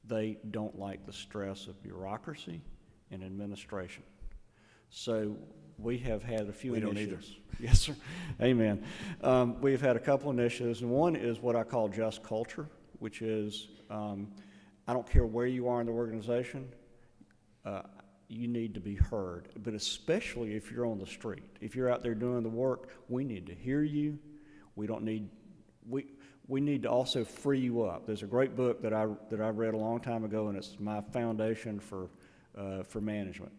They don't like the stress of bureaucracy and administration. So we have had a few initiatives. Don't either. Yes, sir. Amen. We've had a couple initiatives, and one is what I call just culture, which is I don't care where you are in the organization, you need to be heard, but especially if you're on the street. If you're out there doing the work, we need to hear you. We need to also free you up. There's a great book that I read a long time ago, and it's my foundation for management.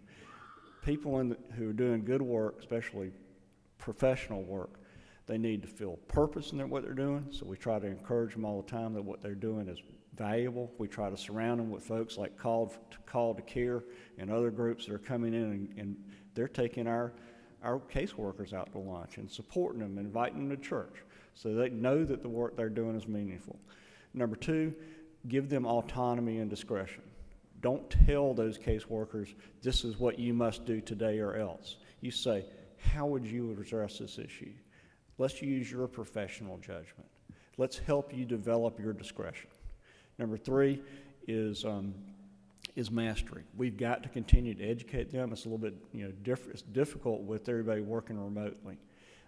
People who are doing good work, especially professional work, they need to feel purpose in what they're doing, so we try to encourage them all the time that what they're doing is valuable. We try to surround them with folks like Call to Care and other groups that are coming in and they're taking our caseworkers out to lunch and supporting them, inviting them to church, so they know that the work they're doing is meaningful. Number two, give them autonomy and discretion. Don't tell those caseworkers, this is what you must do today or else. You say, how would you address this issue? Let's use your professional judgment. Let's help you develop your discretion. Number three is mastery. We've got to continue to educate them. It's a little bit it's difficult with everybody working remotely.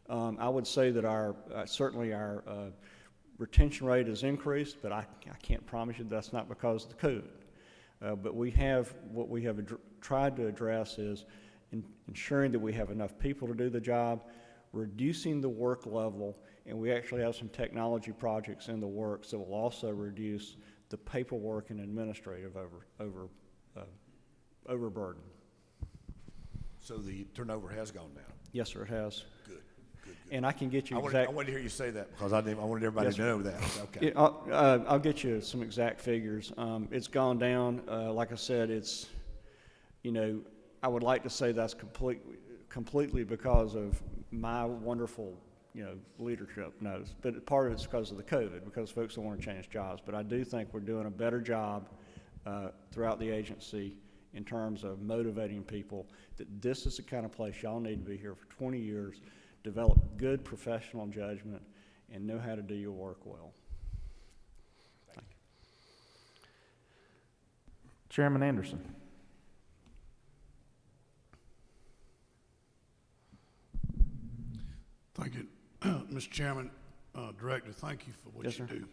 I would say that certainly our retention rate has increased, but I can't promise you that's not because of the COVID. But what we have tried to address is ensuring that we have enough people to do the job, reducing the work level, and we actually have some technology projects in the works that will also reduce the paperwork and administrative overburden. So the turnover has gone down. Yes, sir, it has. Good. And I can get you I wanted to hear you say that because I wanted everybody to know that. Okay. I'll get you some exact figures. It's gone down. Like I said, it's, I would like to say that's completely because of my wonderful, leadership. No, but part of it's because of the COVID, because folks don't want to change jobs. But I do think we're doing a better job throughout the agency in terms of motivating people that this is the kind of place y'all need to be here for 20 years, develop good professional judgment, and know how to do your work well. Thank you. Chairman Anderson. Thank you, Mr. Chairman. Director, thank you for what Yes, you sir. do.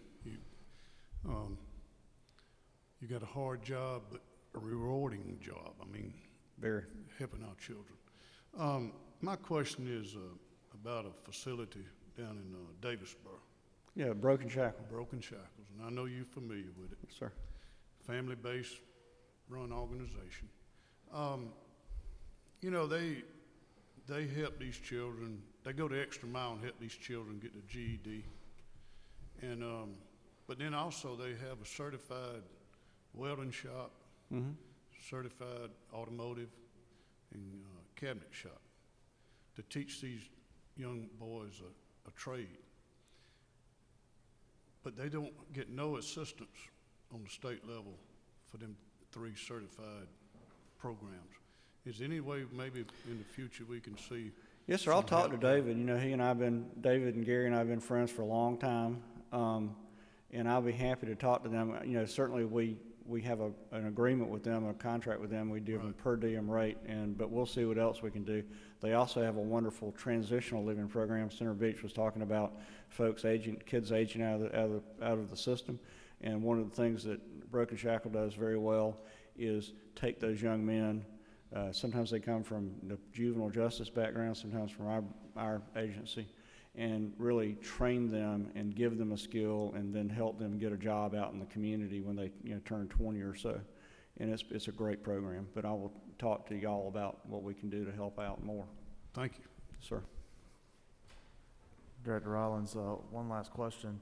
You got a hard job, but a rewarding job. I mean, Very. helping our children. My question is about a facility down in Davisboro, Yeah, Broken Shackle. Broken Shackles, and I know you're familiar with it. Yes, sir. Family-based run organization. You know, they help these children. They go the extra mile and help these children get the GED. And but then also they have a certified welding shop, Mm-hmm. certified automotive, and cabinet shop to teach these young boys a trade. But they don't get no assistance on the state level for them 3 certified programs. Is there any way maybe in the future we can see? Yes, sir. I'll some talk to help there? David. You know, David and Gary and I have been friends for a long time, and I'll be happy to talk to them. You know, certainly we have an agreement with them, a contract with them. We give them per diem rate, but we'll see what else we can do. They also have a wonderful transitional living program. Center Beach was talking about kids aging out of the system, and one of the things that Broken Shackle does very well is take those young men. Sometimes they come from the juvenile justice background, sometimes from our agency, and really train them and give them a skill and then help them get a job out in the community when they turn 20 or so. And it's a great program, but I will talk to y'all about what we can do to help out more. Thank you. Sir. Director Rollins, one last question.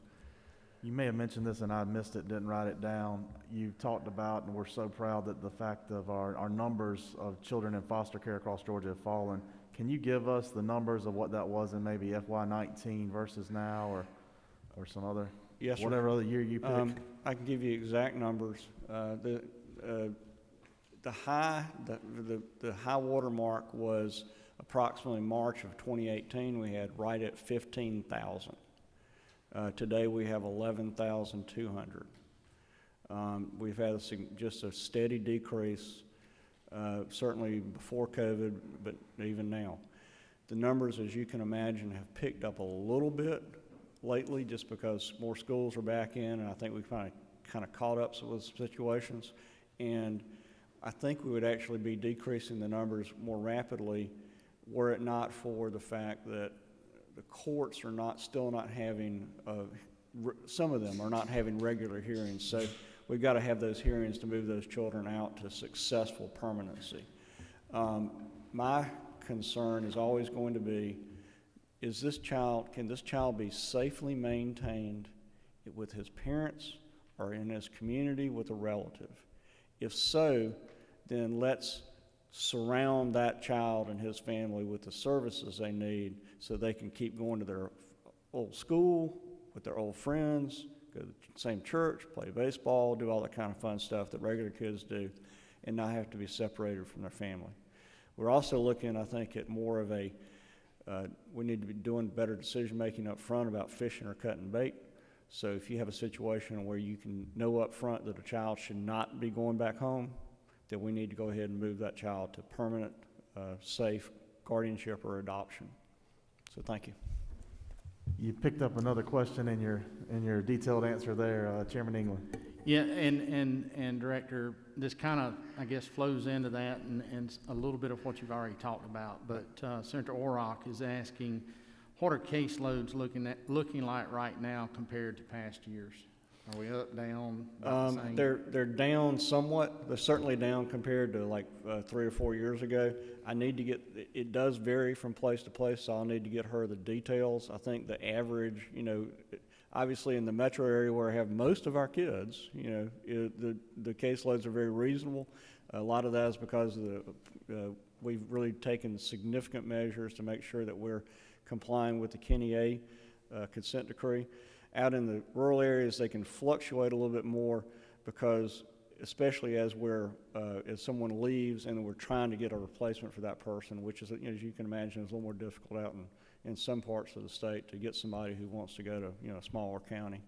You may have mentioned this and I missed it, didn't write it down. You talked about, and we're so proud that the fact of our numbers of children in foster care across Georgia have fallen. Can you give us the numbers of what that was in maybe FY19 versus now or some other, Yes, sir. whatever other year you pick? I can give you exact numbers. The high water mark was approximately March of 2018. We had right at 15,000. Today we have 11,200. We've had just a steady decrease, certainly before COVID, but even now. The numbers, as you can imagine, have picked up a little bit lately just because more schools are back in, and I think we've kind of caught up with situations. And I think we would actually be decreasing the numbers more rapidly were it not for the fact that the courts are still not having, some of them are not having regular hearings. So we've got to have those hearings to move those children out to successful permanency. My concern is always going to be, can this child be safely maintained with his parents or in his community with a relative? If so, then let's surround that child and his family with the services they need so they can keep going to their old school with their old friends, go to the same church, play baseball, do all that kind of fun stuff that regular kids do, and not have to be separated from their family. We're also looking, I think, at more of we need to be doing better decision making up front about fishing or cutting bait. So if you have a situation where you can know up front that a child should not be going back home, then we need to go ahead and move that child to permanent, safe guardianship or adoption. So thank you. You picked up another question in your detailed answer there, Chairman England. Yeah, and Director, this kind of, I guess, flows into that and a little bit of what you've already talked about. But Senator Orrock is asking, what are caseloads looking like right now compared to past years? Are we up, down, about the same? They're down somewhat. They're certainly down compared to like 3 or 4 years ago. I need to it does vary from place to place, so I'll need to get her the details. I think the average, obviously in the metro area where I have most of our kids, the caseloads are very reasonable. A lot of that is because we've really taken significant measures to make sure that we're complying with the Kenny A consent decree. Out in the rural areas, they can fluctuate a little bit more because especially as as someone leaves and we're trying to get a replacement for that person, which is, as you can imagine, is a little more difficult out in some parts of the state to get somebody who wants to go to, a smaller county.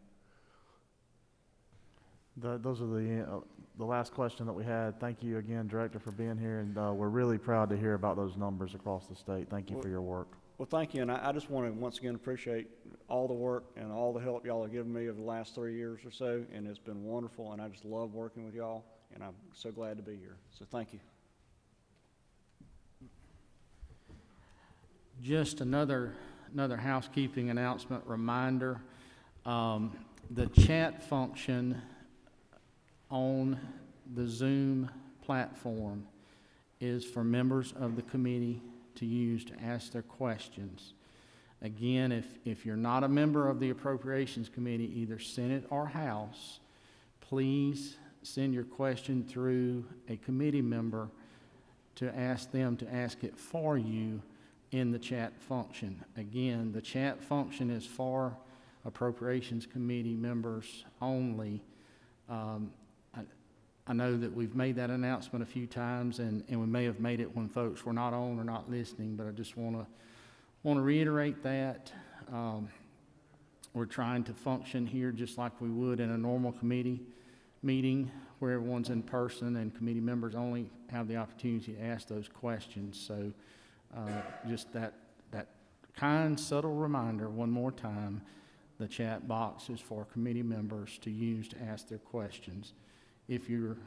Those are the last question that we had. Thank you again, Director, for being here, and we're really proud to hear about those numbers across the state. Thank you for your work. Well, thank you, and I just want to once again appreciate all the work and all the help y'all have given me over the last 3 years or so, and it's been wonderful, and I just love working with y'all, and I'm so glad to be here. So thank you. Just another housekeeping announcement reminder. The chat function on the Zoom platform is for members of the committee to use to ask their questions. Again, if you're not a member of the Appropriations Committee, either Senate or House, please send your question through a committee member to ask them to ask it for you in the chat function. Again, the chat function is for Appropriations Committee members only. I know that we've made that announcement a few times, and we may have made it when folks were not on or not listening, but I just want to reiterate that. We're trying to function here just like we would in a normal committee meeting where everyone's in person and committee members only have the opportunity to ask those questions. So just that kind, subtle reminder one more time, the chat box is for committee members to use to ask their questions. If you're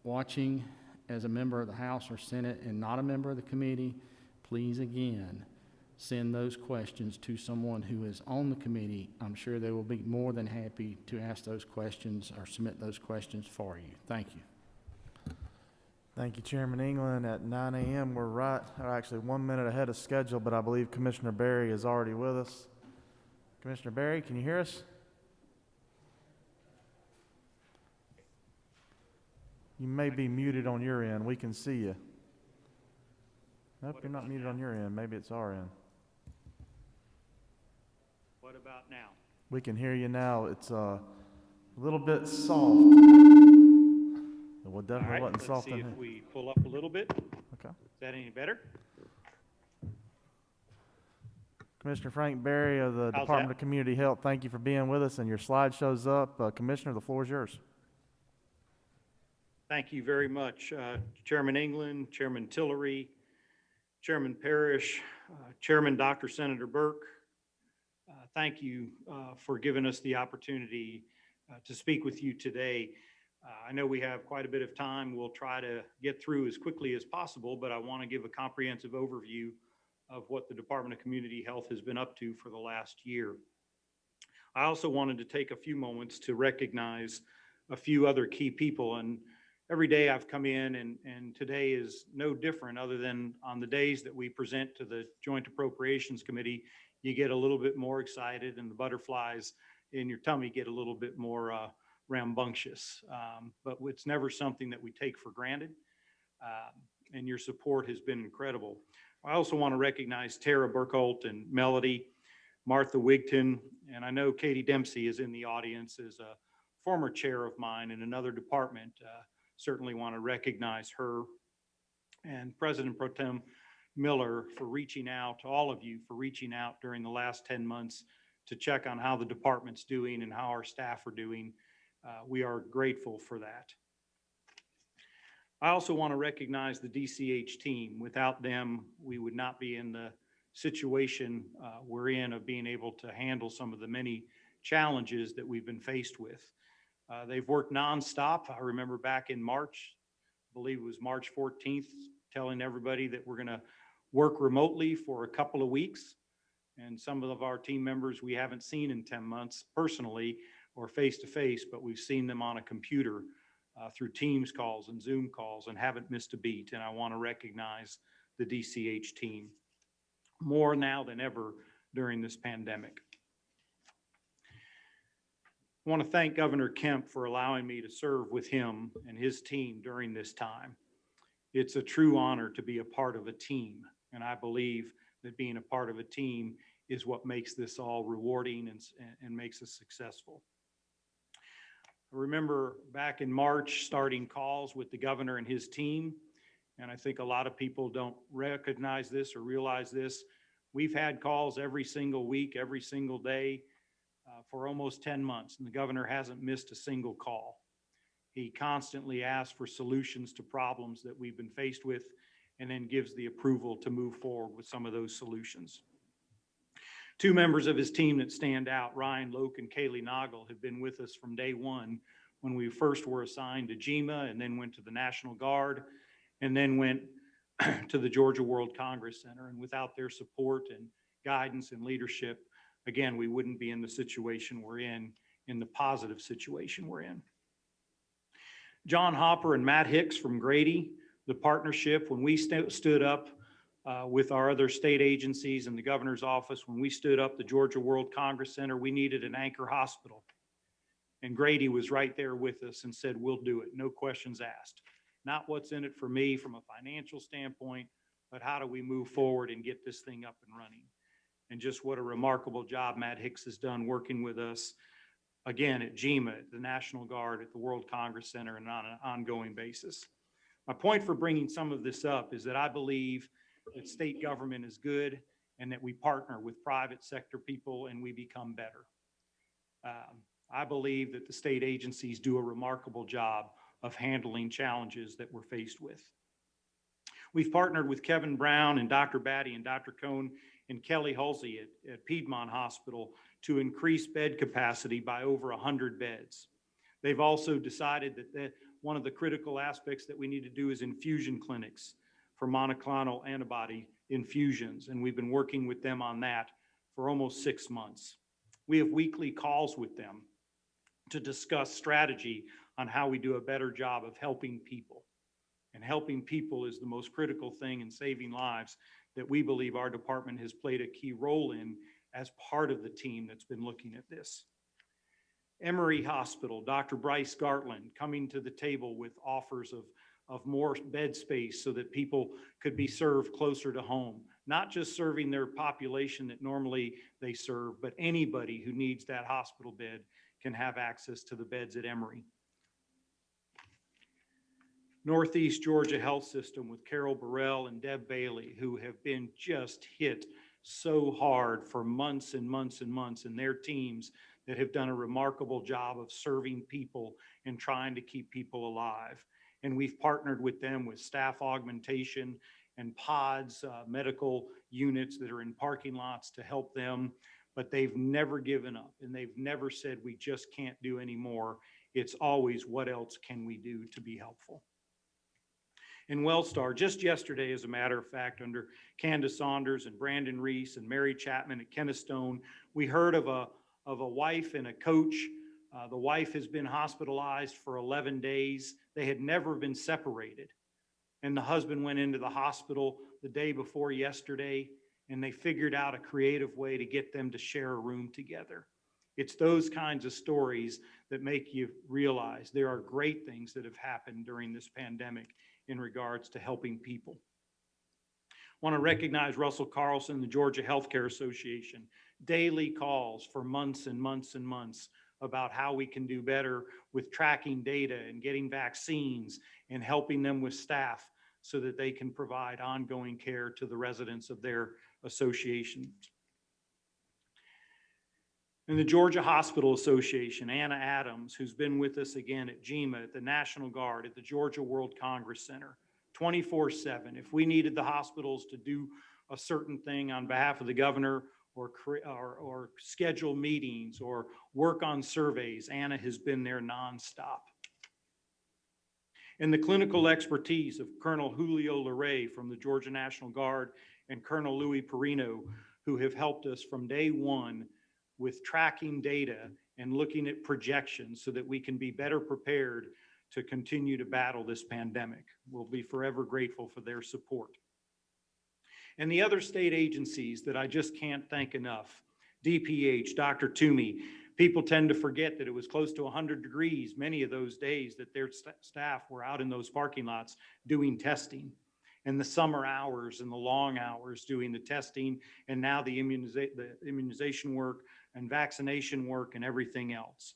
watching as a member of the House or Senate and not a member of the committee, please again send those questions to someone who is on the committee. I'm sure they will be more than happy to ask those questions or submit those questions for you. Thank you. Thank you, Chairman England. At 9 a.m., we're actually 1 minute ahead of schedule, but I believe Commissioner Berry is already with us. Commissioner Berry, can you hear us? You may be muted on your end. We can see you. Nope, you're not muted on your end. Maybe it's our end. What about now? We can hear you now. It's a little bit soft. Well, definitely wasn't soft. Let's see if we pull up a little bit. Okay. Is that any better? Commissioner Frank Berry of the How's Department that? of Community Health, thank you for being with us, and your slide shows up. Commissioner, the floor is yours. Thank you very much, Chairman England, Chairman Tillery, Chairman Parrish, Chairman Dr. Senator Burke. Thank you for giving us the opportunity to speak with you today. I know we have quite a bit of time. We'll try to get through as quickly as possible, but I want to give a comprehensive overview of what the Department of Community Health has been up to for the last year. I also wanted to take a few moments to recognize a few other key people. And every day I've come in, and today is no different, other than on the days that we present to the Joint Appropriations Committee, you get a little bit more excited and the butterflies in your tummy get a little bit more rambunctious. But it's never something that we take for granted. And your support has been incredible. I also want to recognize Tara Burkholt and Melody, Martha Wigton, and I know Katie Dempsey is in the audience as a former chair of mine in another department. Certainly want to recognize her, and President Pro Tem Miller for reaching out to all of you, for reaching out during the last 10 months to check on how the department's doing and how our staff are doing. We are grateful for that. I also want to recognize the DCH team. Without them, we would not be in the situation we're in of being able to handle some of the many challenges that we've been faced with. They've worked nonstop. I remember back in March, I believe it was March 14th, telling everybody that we're going to work remotely for a couple of weeks. And some of our team members we haven't seen in 10 months personally or face-to-face, but we've seen them on a computer through Teams calls and Zoom calls and haven't missed a beat. And I want to recognize the DCH team more now than ever during this pandemic. I want to thank Governor Kemp for allowing me to serve with him and his team during this time. It's a true honor to be a part of a team, and I believe that being a part of a team is what makes this all rewarding and makes us successful. remember back in March, starting calls with the governor and his team, and I think a lot of people don't recognize this or realize this. We've had calls every single week, every single day for almost 10 months, and the governor hasn't missed a single call. He constantly asks for solutions to problems that we've been faced with, and then gives the approval to move forward with some of those solutions. Two members of his team that stand out, Ryan Loke and Kaylee Noggle, have been with us from day one when we first were assigned to GEMA, and then went to the National Guard, and then went to the Georgia World Congress Center. And without their support and guidance and leadership, again, we wouldn't be in the situation we're in the positive situation we're in. John Hopper and Matt Hicks from Grady, the partnership, when we stood up with our other state agencies and the governor's office, when we stood up the Georgia World Congress Center, we needed an anchor hospital. And Grady was right there with us and said, we'll do it, no questions asked. Not what's in it for me from a financial standpoint, but how do we move forward and get this thing up and running? And just what a remarkable job Matt Hicks has done working with us, again, at GEMA, at the National Guard, at the World Congress Center, and on an ongoing basis. My point for bringing some of this up is that I believe that state government is good and that we partner with private sector people and we become better. I believe that the state agencies do a remarkable job of handling challenges that we're faced with. We've partnered with Kevin Brown and Dr. Batty and Dr. Cohn and Kelly Halsey at Piedmont Hospital to increase bed capacity by over 100 beds. They've also decided that one of the critical aspects that we need to do is infusion clinics for monoclonal antibody infusions, and we've been working with them on that for almost 6 months. We have weekly calls with them to discuss strategy on how we do a better job of helping people. And helping people is the most critical thing in saving lives that we believe our department has played a key role in as part of the team that's been looking at this. Emory Hospital, Dr. Bryce Gartland coming to the table with offers of more bed space so that people could be served closer to home, not just serving their population that normally they serve, but anybody who needs that hospital bed can have access to the beds at Emory. Northeast Georgia Health System with Carol Burrell and Deb Bailey, who have been just hit so hard for months and months and months, and their teams that have done a remarkable job of serving people and trying to keep people alive. And we've partnered with them with staff augmentation and pods, medical units that are in parking lots to help them, but they've never given up and they've never said, we just can't do any more. It's always, what else can we do to be helpful? In Wellstar, just yesterday, as a matter of fact, under Candace Saunders and Brandon Reese and Mary Chapman at Kennestone, we heard of a wife and a coach. The wife has been hospitalized for 11 days. They had never been separated. And the husband went into the hospital the day before yesterday, and they figured out a creative way to get them to share a room together. It's those kinds of stories that make you realize there are great things that have happened during this pandemic in regards to helping people. I want to recognize Russell Carlson, the Georgia Healthcare Association. Daily calls for months and months and months about how we can do better with tracking data and getting vaccines and helping them with staff so that they can provide ongoing care to the residents of their association. And the Georgia Hospital Association, Anna Adams, who's been with us again at GEMA, at the National Guard, at the Georgia World Congress Center, 24/7. If we needed the hospitals to do a certain thing on behalf of the governor or schedule meetings or work on surveys, Anna has been there nonstop. And the clinical expertise of Colonel Julio Larray from the Georgia National Guard and Colonel Louis Perino, who have helped us from day one with tracking data and looking at projections so that we can be better prepared to continue to battle this pandemic. We'll be forever grateful for their support. And the other state agencies that I just can't thank enough, DPH, Dr. Toomey. People tend to forget that it was close to 100 degrees many of those days that their staff were out in those parking lots doing testing, and the summer hours and the long hours doing the testing, and now the immunization work and vaccination work and everything else.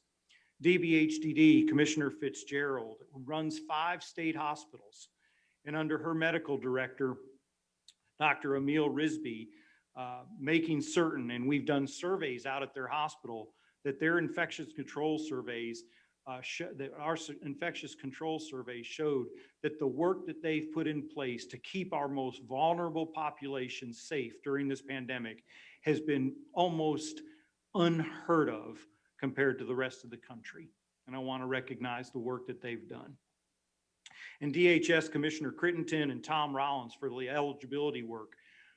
DBHDD, Commissioner Fitzgerald, runs 5 state hospitals. And under her medical director, Dr. Emil Risby, making certain, and we've done surveys out at their hospital, that their infectious control surveys, that our infectious control survey showed that the work that they've put in place to keep our most vulnerable population safe during this pandemic has been almost unheard of compared to the rest of the country. And I want to recognize the work that they've done. And DHS Commissioner Crittenton and Tom Rollins for the eligibility work.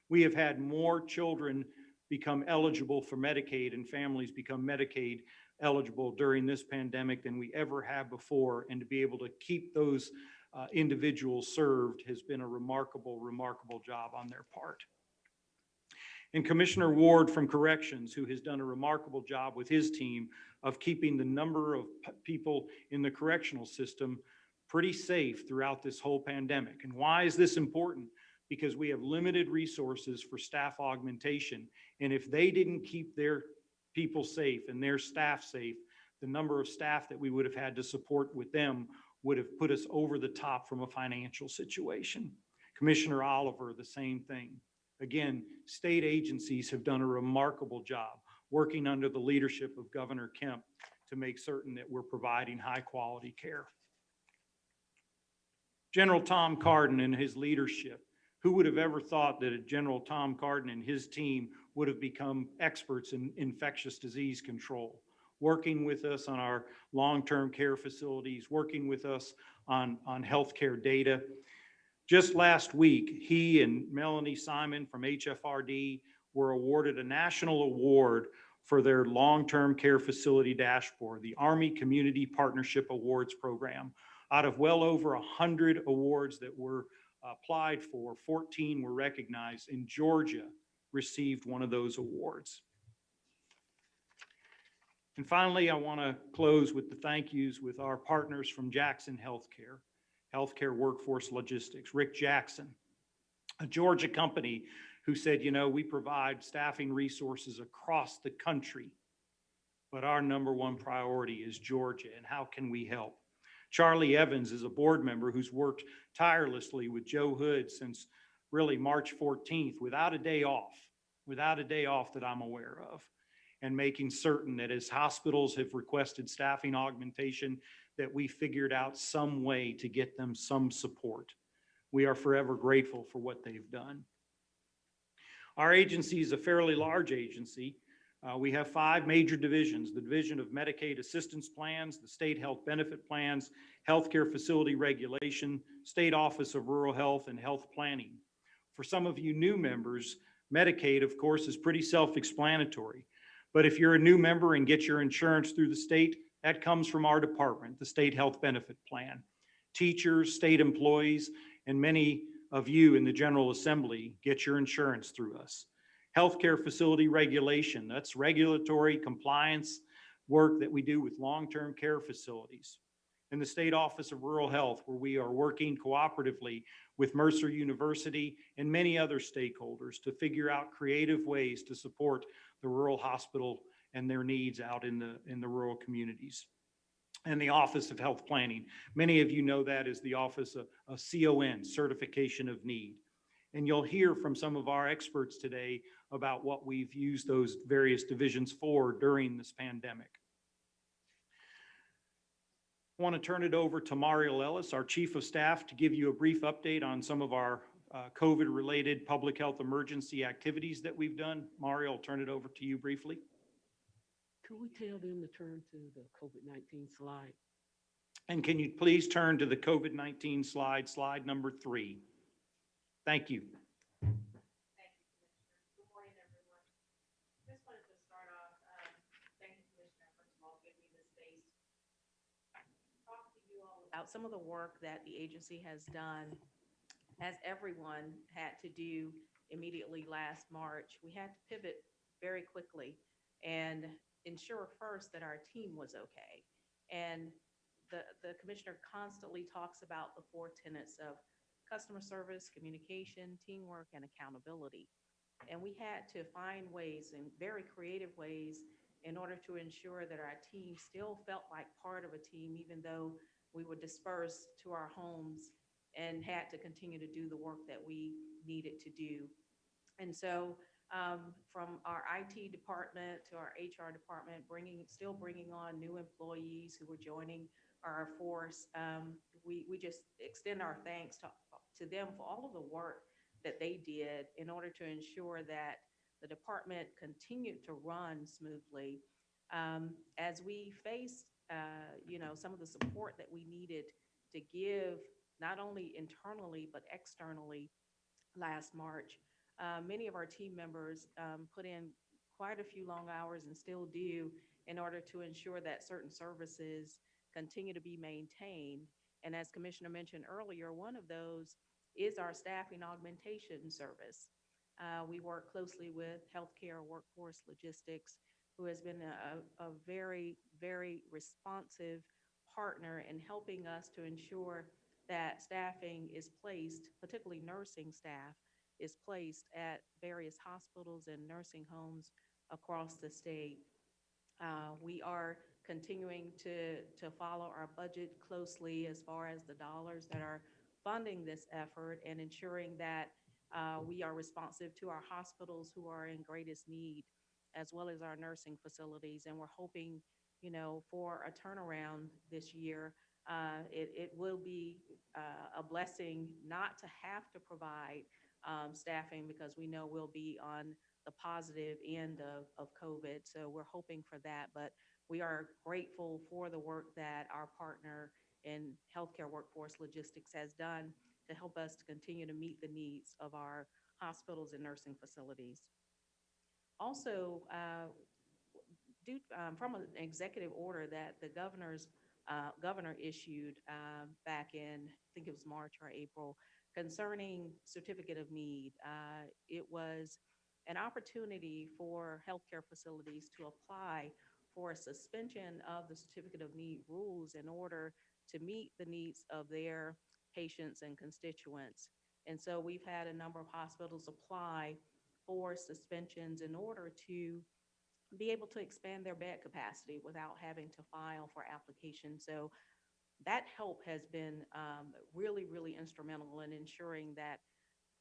We have had more children become eligible for Medicaid and families become Medicaid eligible during this pandemic than we ever have before. And to be able to keep those individuals served has been a remarkable, remarkable job on their part. And Commissioner Ward from Corrections, who has done a remarkable job with his team of keeping the number of people in the correctional system pretty safe throughout this whole pandemic. And why is this important? Because we have limited resources for staff augmentation. And if they didn't keep their people safe and their staff safe, the number of staff that we would have had to support with them would have put us over the top from a financial situation. Commissioner Oliver, the same thing. Again, state agencies have done a remarkable job working under the leadership of Governor Kemp to make certain that we're providing high quality care. General Tom Cardin and his leadership. Who would have ever thought that General Tom Cardin and his team would have become experts in infectious disease control, working with us on our long-term care facilities, working with us on healthcare data. Just last week, he and Melanie Simon from HFRD were awarded a national award for their long-term care facility dashboard, the Army Community Partnership Awards Program. Out of well over 100 awards that were applied for, 14 were recognized, and Georgia received one of those awards. And finally, I want to close with the thank yous with our partners from Jackson Healthcare Workforce Logistics, Rick Jackson, a Georgia company who said, you know, we provide staffing resources across the country, but our number one priority is Georgia, and how can we help? Charlie Evans is a board member who's worked tirelessly with Joe Hood since really March 14th without a day off that I'm aware of, and making certain that as hospitals have requested staffing augmentation, that we figured out some way to get them some support. We are forever grateful for what they've done. Our agency is a fairly large agency. We have 5 major divisions: the Division of Medicaid Assistance Plans, the State Health Benefit Plans, Healthcare Facility Regulation, State Office of Rural Health, and Health Planning. For some of you new members, Medicaid, of course, is pretty self-explanatory. But if you're a new member and get your insurance through the state, that comes from our department, the State Health Benefit Plan. Teachers, state employees, and many of you in the General Assembly get your insurance through us. Healthcare Facility Regulation, that's regulatory compliance work that we do with long-term care facilities. And the State Office of Rural Health, where we are working cooperatively with Mercer University and many other stakeholders to figure out creative ways to support the rural hospital and their needs out in the rural communities. And the Office of Health Planning. Many of you know that as the Office of CON, Certification of Need. And you'll hear from some of our experts today about what we've used those various divisions for during this pandemic. I want to turn it over to Mario Ellis, our Chief of Staff, to give you a brief update on some of our COVID-related public health emergency activities that we've done. Mario, I'll turn it over to you briefly. Could we tell them to turn to the COVID-19 slide? And can you please turn to the COVID-19 slide, slide number 3. Thank you. Thank you, Commissioner. Good morning, everyone. Just wanted to start off, thank you, Commissioner, first of all, giving me this space. Talk to you all about some of the work that the agency has done. As everyone had to do immediately last March, we had to pivot very quickly and ensure first that our team was okay. And the commissioner constantly talks about the 4 tenets of customer service, communication, teamwork, and accountability. And we had to find ways, and very creative ways, in order to ensure that our team still felt like part of a team, even though we were dispersed to our homes and had to continue to do the work that we needed to do. And so from our IT department to our HR department, still bringing on new employees who were joining our force, we just extend our thanks to them for all of the work that they did in order to ensure that the department continued to run smoothly. As we faced, some of the support that we needed to give, not only internally, but externally last March, many of our team members put in quite a few long hours and still do in order to ensure that certain services continue to be maintained. And as Commissioner mentioned earlier, one of those is our staffing augmentation service. We work closely with Healthcare Workforce Logistics, who has been a very, very responsive partner in helping us to ensure that staffing is placed, particularly nursing staff, is placed at various hospitals and nursing homes across the state. We are continuing to follow our budget closely as far as the dollars that are funding this effort and ensuring that we are responsive to our hospitals who are in greatest need, as well as our nursing facilities. And we're hoping, for a turnaround this year. It will be a blessing not to have to provide staffing, because we know we'll be on the positive end of COVID. So we're hoping for that, but we are grateful for the work that our partner in Healthcare Workforce Logistics has done to help us to continue to meet the needs of our hospitals and nursing facilities. Also, from an executive order that the governor issued back in, I think it was March or April, concerning certificate of need. It was an opportunity for healthcare facilities to apply for a suspension of the certificate of need rules in order to meet the needs of their patients and constituents. And so we've had a number of hospitals apply for suspensions in order to be able to expand their bed capacity without having to file for applications. So that help has been really, really instrumental in ensuring that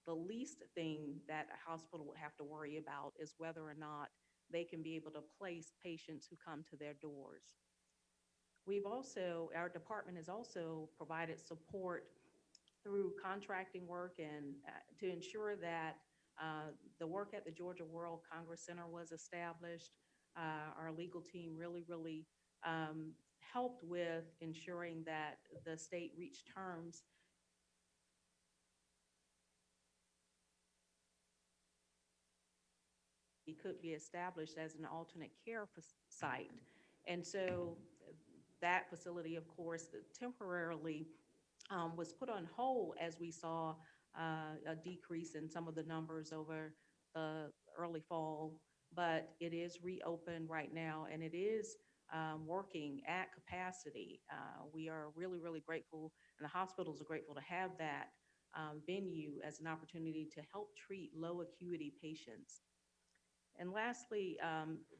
the least thing that a hospital would have to worry about is whether or not they can be able to place patients who come to their doors. Our department has also provided support through contracting work and to ensure that the work at the Georgia World Congress Center was established. Our legal team really helped with ensuring that the state reached terms it could be established as an alternate care site. And so that facility, of course, temporarily was put on hold as we saw a decrease in some of the numbers over the early fall, but it is reopened right now, and it is working at capacity. We are really grateful, and the hospitals are grateful to have that venue as an opportunity to help treat low acuity patients. And lastly,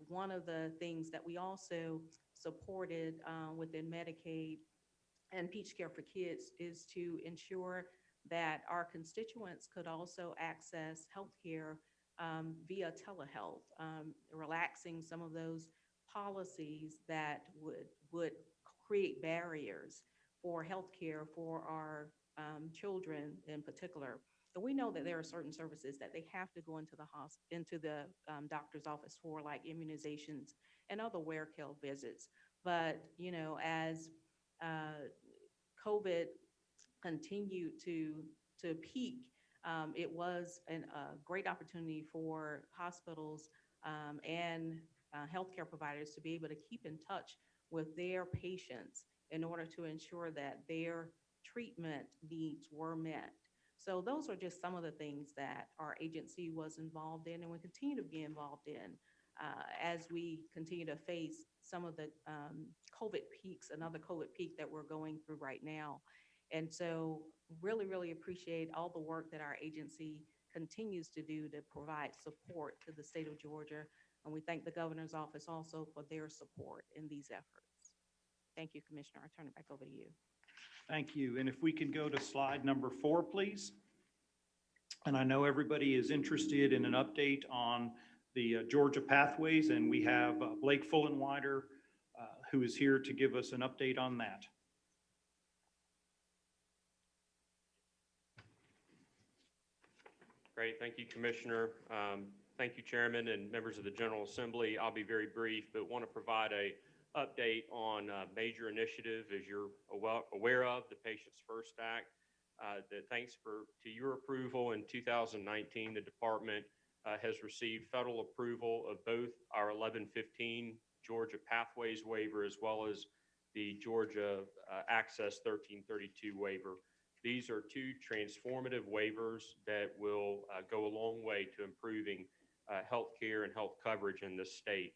one of the things that we also supported within Medicaid and Peach Care for Kids is to ensure that our constituents could also access healthcare via telehealth, relaxing some of those policies that would create barriers for healthcare for our children in particular. And we know that there are certain services that they have to go into the doctor's office for, like immunizations and other wear care visits. But as COVID continued to peak, it was a great opportunity for hospitals and healthcare providers to be able to keep in touch with their patients in order to ensure that their treatment needs were met. So those are just some of the things that our agency was involved in and will continue to be involved in as we continue to face some of the COVID peaks, another COVID peak that we're going through right now. And so really appreciate all the work that our agency continues to do to provide support to the state of Georgia And we thank the governor's office also for their support in these efforts. Thank you, Commissioner. I turn it back over to you. Thank you. And if we can go to slide number 4, please. And I know everybody is interested in an update on the Georgia pathways, and we have Blake Fullenwider, who is here to give us an update on that. Great, thank you, Commissioner. Thank you, Chairman and members of the General Assembly. I'll be very brief, but want to provide a update on a major initiative, as you're aware of, the Patients First Act. That thanks to your approval in 2019, the department has received federal approval of both our 1115 Georgia Pathways waiver as well as the Georgia Access 1332 waiver. These are two transformative waivers that will go a long way to improving health care and health coverage in this state.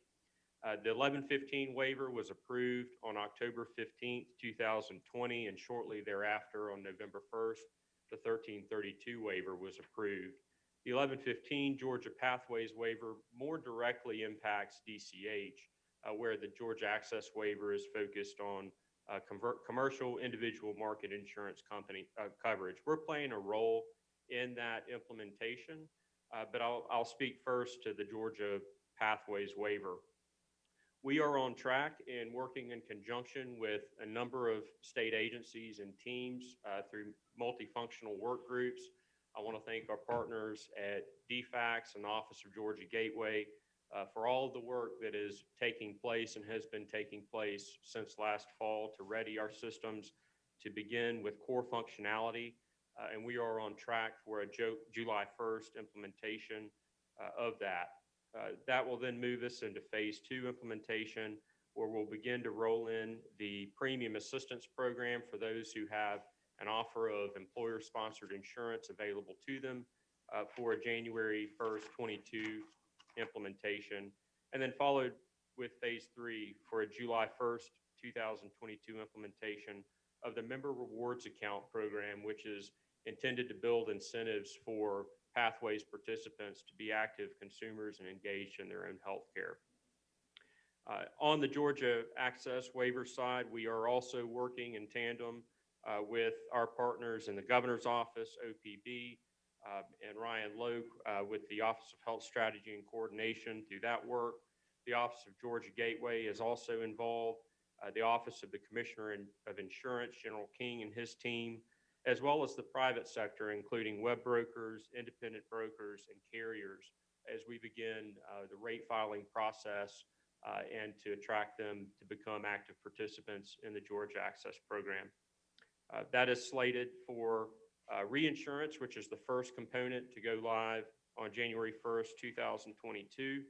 The 1115 waiver was approved on October 15th, 2020, and shortly thereafter on November 1st, the 1332 waiver was approved. The 1115 Georgia Pathways waiver more directly impacts DCH, where the Georgia Access waiver is focused on commercial individual market insurance company coverage. We're playing a role in that implementation, but I'll speak first to the Georgia Pathways waiver. We are on track and working in conjunction with a number of state agencies and teams through multifunctional work groups. I want to thank our partners at DFACS and the Office of Georgia Gateway for all of the work that is taking place and has been taking place since last fall to ready our systems to begin with core functionality. And we are on track for a July 1st implementation of that. That will then move us into phase 2 implementation, where we'll begin to roll in the premium assistance program for those who have an offer of employer-sponsored insurance available to them for a January 1st, 22 implementation, and then followed with phase 3 for a July 1st, 2022 implementation of the member rewards account program, which is intended to build incentives for Pathways participants to be active consumers and engaged in their own health care. On the Georgia Access waiver side, we are also working in tandem with our partners in the Governor's Office, OPB, and Ryan Loke with the Office of Health Strategy and Coordination through that work. The Office of Georgia Gateway is also involved, the Office of the Commissioner of Insurance, General King and his team, as well as the private sector, including web brokers, independent brokers, and carriers, as we begin the rate filing process and to attract them to become active participants in the Georgia Access program. That is slated for reinsurance, which is the first component to go live on January 1st, 2022,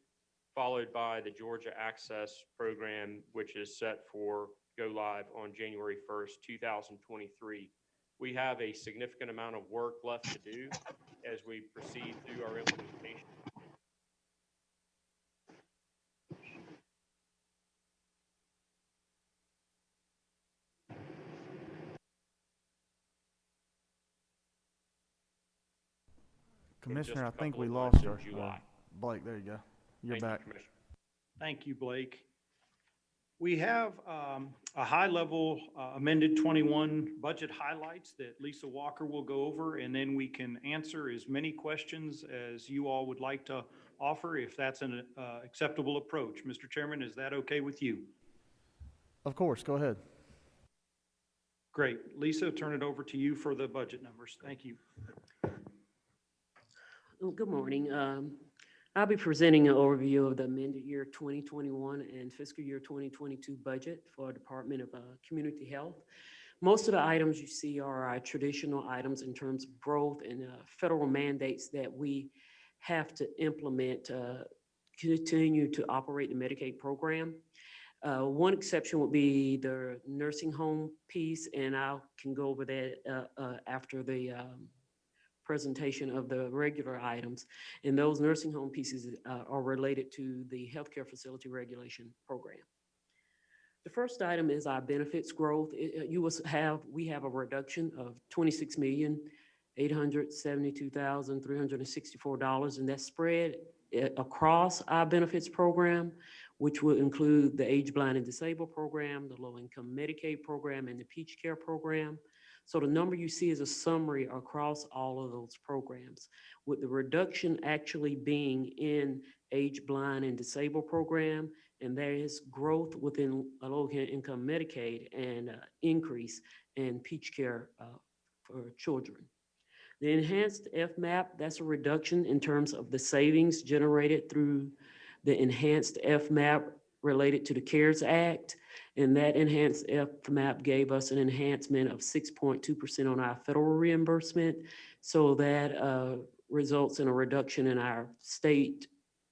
followed by the Georgia Access program, which is set for go live on January 1st, 2023. We have a significant amount of work left to do as we proceed through our implementation. Commissioner, I think couple we of lost months in our July. Blake. There you go. You're Thank you, back. Commissioner. Thank you, Blake. We have a high-level amended 21 budget highlights that Lisa Walker will go over, and then we can answer as many questions as you all would like to offer, if that's an acceptable approach. Mr. Chairman, is that okay with you? Of course, go ahead. Great. Lisa, turn it over to you for the budget numbers. Thank you. Good morning. I'll be presenting an overview of the amended year 2021 and fiscal year 2022 budget for Department of Community Health. Most of the items you see are our traditional items in terms of growth and federal mandates that we have to implement to continue to operate the Medicaid program. One exception would be the nursing home piece, and I can go over that after the presentation of the regular items. And those nursing home pieces are related to the healthcare facility regulation program. The first item is our benefits growth. We have a reduction of $26,872,364, and that's spread across our benefits program, which will include the age blind and disabled program, the low income Medicaid program, and the Peach Care program. So the number you see is a summary across all of those programs, with the reduction actually being in age blind and disabled program, and there is growth within a low income Medicaid and increase in Peach Care for children. The enhanced FMAP, that's a reduction in terms of the savings generated through the enhanced FMAP related to the CARES Act. And that enhanced FMAP gave us an enhancement of 6.2% on our federal reimbursement. So that results in a reduction in our state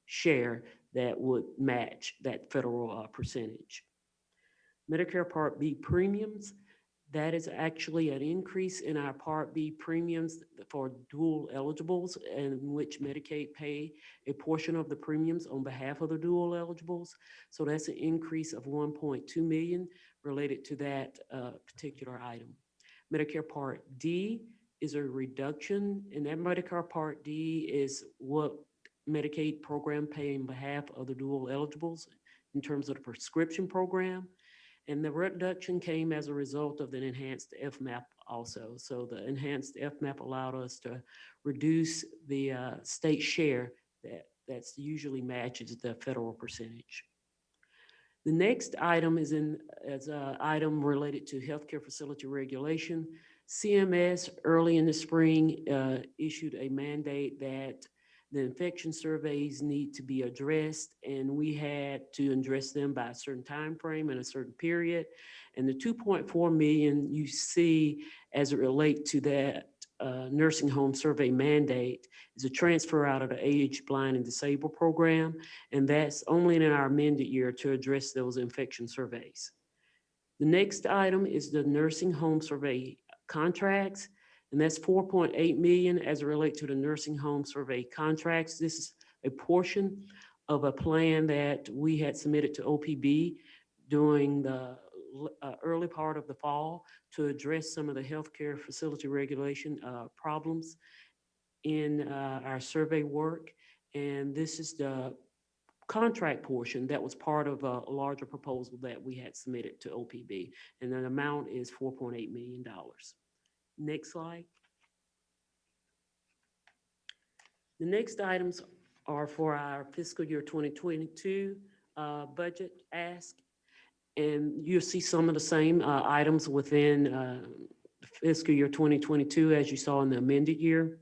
share that would match that federal percentage. Medicare Part B premiums, that is actually an increase in our Part B premiums for dual eligibles, in which Medicaid pay a portion of the premiums on behalf of the dual eligibles. So that's an increase of 1.2 million related to that particular item. Medicare Part D is a reduction, and that Medicare Part D is what Medicaid program pay on behalf of the dual eligibles in terms of the prescription program. And the reduction came as a result of the enhanced FMAP also. So the enhanced FMAP allowed us to reduce the state share that's usually matches the federal percentage. The next item is an item related to healthcare facility regulation. CMS early in the spring issued a mandate that the infection surveys need to be addressed, and we had to address them by a certain time frame and a certain period. And the 2.4 million you see as it relates to that nursing home survey mandate is a transfer out of the age blind and disabled program, and that's only in our amended year to address those infection surveys. The next item is the nursing home survey contracts, and that's 4.8 million as it relates to the nursing home survey contracts. This is a portion of a plan that we had submitted to OPB during the early part of the fall to address some of the healthcare facility regulation problems in our survey work. And this is the contract portion that was part of a larger proposal that we had submitted to OPB. And the amount is $4.8 million. Next slide. The next items are for our fiscal year 2022 budget ask. And you'll see some of the same items within fiscal year 2022 as you saw in the amended year.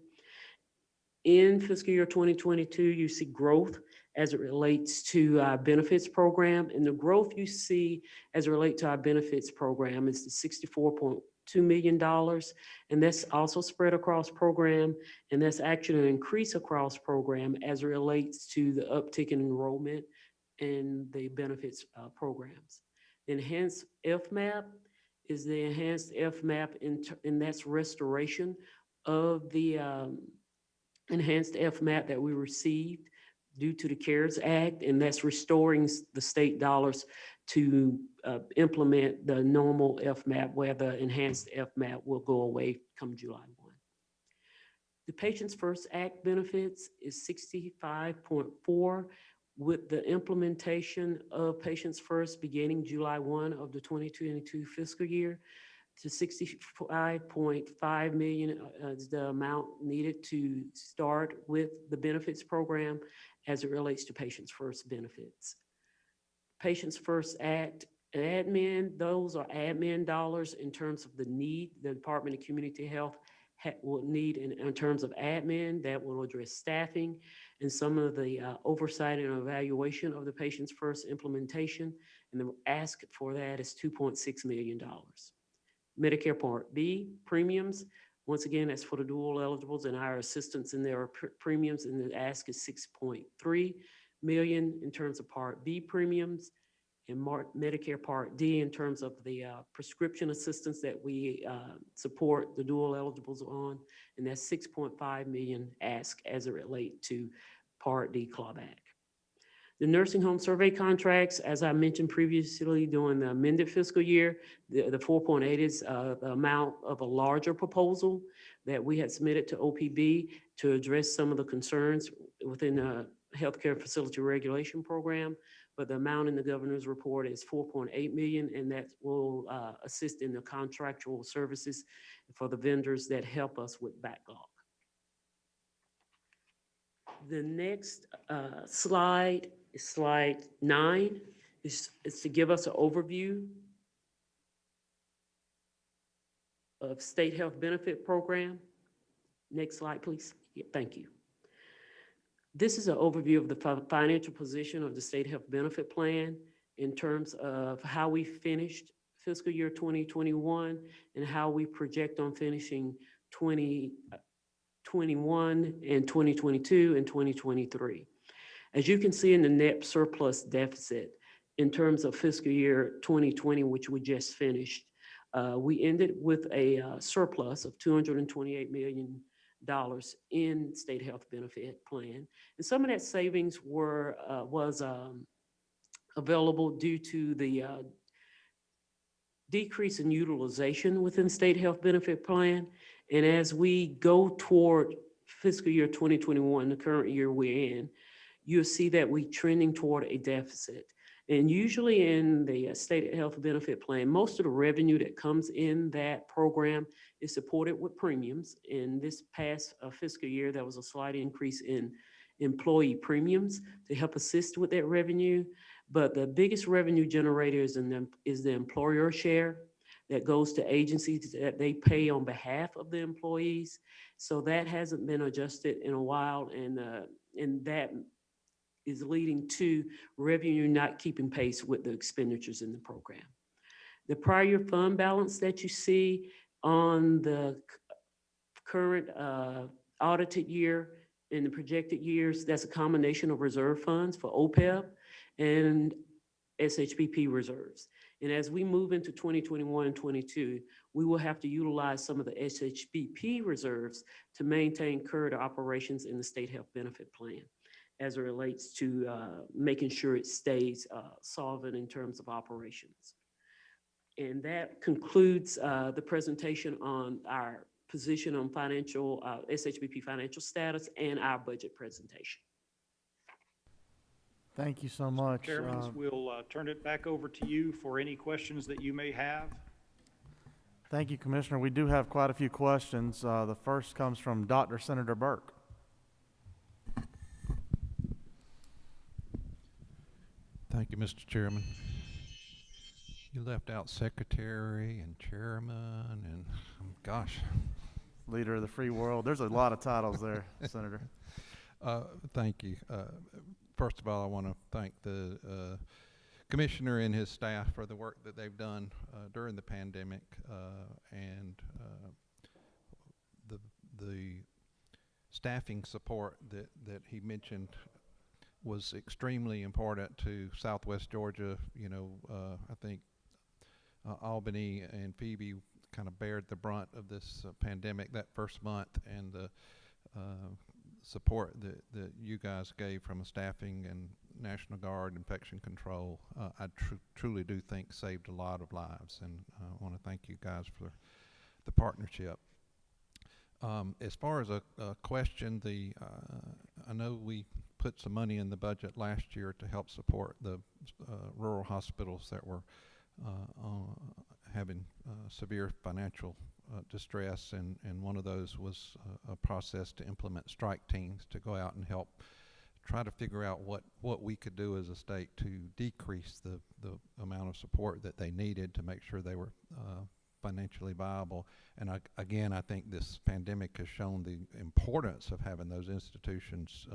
In fiscal year 2022, you see growth as it relates to our benefits program. And the growth you see as it relates to our benefits program is the $64.2 million. And that's also spread across program. And that's actually an increase across program as it relates to the uptick in enrollment in the benefits programs. Enhanced FMAP is the enhanced FMAP, and that's restoration of the enhanced FMAP that we received due to the CARES Act, and that's restoring the state dollars to implement the normal FMAP, where the enhanced FMAP will go away come July 1. The Patients First Act benefits is 65.4, with the implementation of Patients First beginning July 1 of the 2022 fiscal year to 65.5 million is the amount needed to start with the benefits program as it relates to Patients First benefits. Patients First Act admin, those are admin dollars in terms of the need the Department of Community Health will need in terms of admin that will address staffing and some of the oversight and evaluation of the Patients First implementation. And the ask for that is $2.6 million. Medicare Part B premiums, once again, that's for the dual eligibles and our assistance in their premiums, and the ask is 6.3 million in terms of Part B premiums, and Medicare Part D in terms of the prescription assistance that we support the dual eligibles on, and that's 6.5 million ask as it relates to Part D clawback. The nursing home survey contracts, as I mentioned previously, during the amended fiscal year, the 4.8 is the amount of a larger proposal that we had submitted to OPB to address some of the concerns within Healthcare Facility Regulation Program, but the amount in the governor's report is 4.8 million, and that will assist in the contractual services for the vendors that help us with backlog. The next slide is slide 9. Is to give us an overview of state health benefit program. Next slide, please. Yeah, thank you. This is an overview of the financial position of the state health benefit plan in terms of how we finished fiscal year 2021 and how we project on finishing 2021 and 2022 and 2023. As you can see in the net surplus deficit in terms of fiscal year 2020, which we just finished, we ended with a surplus of $228 million in state health benefit plan. And some of that savings was available due to the decrease in utilization within state health benefit plan. And as we go toward fiscal year 2021, the current year we're in, you'll see that we're trending toward a deficit. And usually in the state health benefit plan, most of the revenue that comes in that program is supported with premiums. In this past fiscal year, there was a slight increase in employee premiums to help assist with that revenue. But the biggest revenue generator is the employer share that goes to agencies that they pay on behalf of the employees. So that hasn't been adjusted in a while, and that is leading to revenue not keeping pace with the expenditures in the program. The prior year fund balance that you see on the current audited year and the projected years, that's a combination of reserve funds for OPEB and SHBP reserves. And as we move into 2021 and 22, we will have to utilize some of the SHBP reserves to maintain current operations in the state health benefit plan as it relates to making sure it stays solvent in terms of operations. And that concludes the presentation on our position on financial, SHBP financial status and our budget presentation. Thank you so much. Chairman, we'll turn it back over to you for any questions that you may have. Thank you, Commissioner. We do have quite a few questions. The first comes from Dr. Senator Burke. Thank you, Mr. Chairman. You left out secretary and chairman and, gosh. Leader of the free world. There's a lot of titles there, Senator. Thank you. First of all, I want to thank the commissioner and his staff for the work that they've done during the pandemic, and the staffing support that he mentioned was extremely important to Southwest Georgia. You know, I think Albany and Phoebe kind of bared the brunt of this pandemic that first month, and the support that you guys gave from a staffing and National Guard, infection control, I truly do think saved a lot of lives, and I want to thank you guys for the partnership. As far as a question, I know we put some money in the budget last year to help support the rural hospitals that were having severe financial distress, and one of those was a process to implement strike teams to go out and help try to figure out what we could do as a state to decrease the amount of support that they needed to make sure they were financially viable. And again, I think this pandemic has shown the importance of having those institutions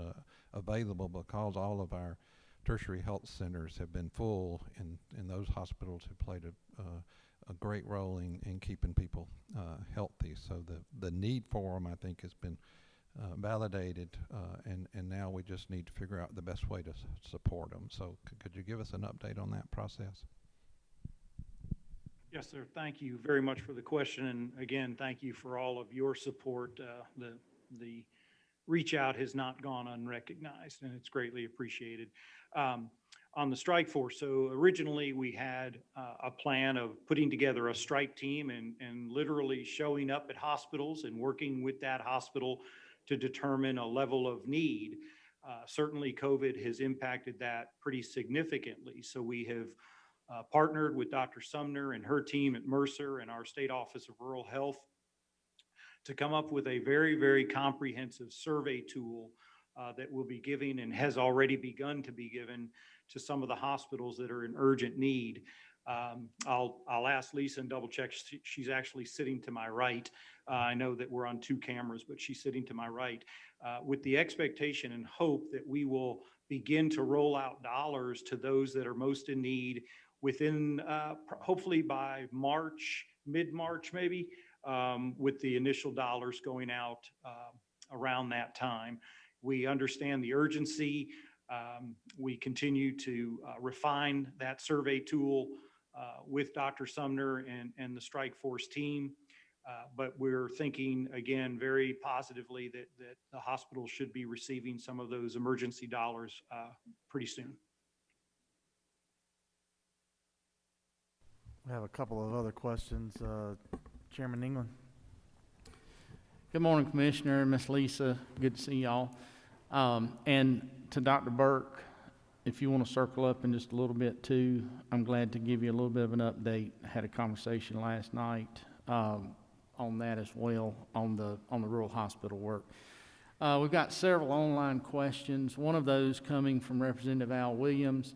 available, because all of our tertiary health centers have been full, and those hospitals have played a great role in keeping people healthy. So the need for them, I think, has been validated, and now we just need to figure out the best way to support them. So could you give us an update on that process? Yes, sir. Thank you very much for the question. And again, thank you for all of your support. The reach out has not gone unrecognized, and it's greatly appreciated. On the strike force, so originally we had a plan of putting together a strike team and literally showing up at hospitals and working with that hospital to determine a level of need. Certainly, COVID has impacted that pretty significantly. So we have partnered with Dr. Sumner and her team at Mercer and our State Office of Rural Health to come up with a very, very comprehensive survey tool that will be giving and has already begun to be given to some of the hospitals that are in urgent need. I'll ask Lisa and double check. She's actually sitting to my right. I know that we're on 2 cameras, but she's sitting to my right with the expectation and hope that we will begin to roll out dollars to those that are most in need within, hopefully by March, mid-March maybe, with the initial dollars going out around that time. We understand the urgency. We continue to refine that survey tool with Dr. Sumner and the Strike Force team. But we're thinking, again, very positively that the hospital should be receiving some of those emergency dollars pretty soon. We have a couple of other questions. Chairman England. Good morning, Commissioner, Miss Lisa. Good to see y'all. And to Dr. Burke, if you want to circle up in just a little bit too, I'm glad to give you a little bit of an update. I had a conversation last night on that as well, on the rural hospital work. We've got several online questions. One of those coming from Representative Al Williams,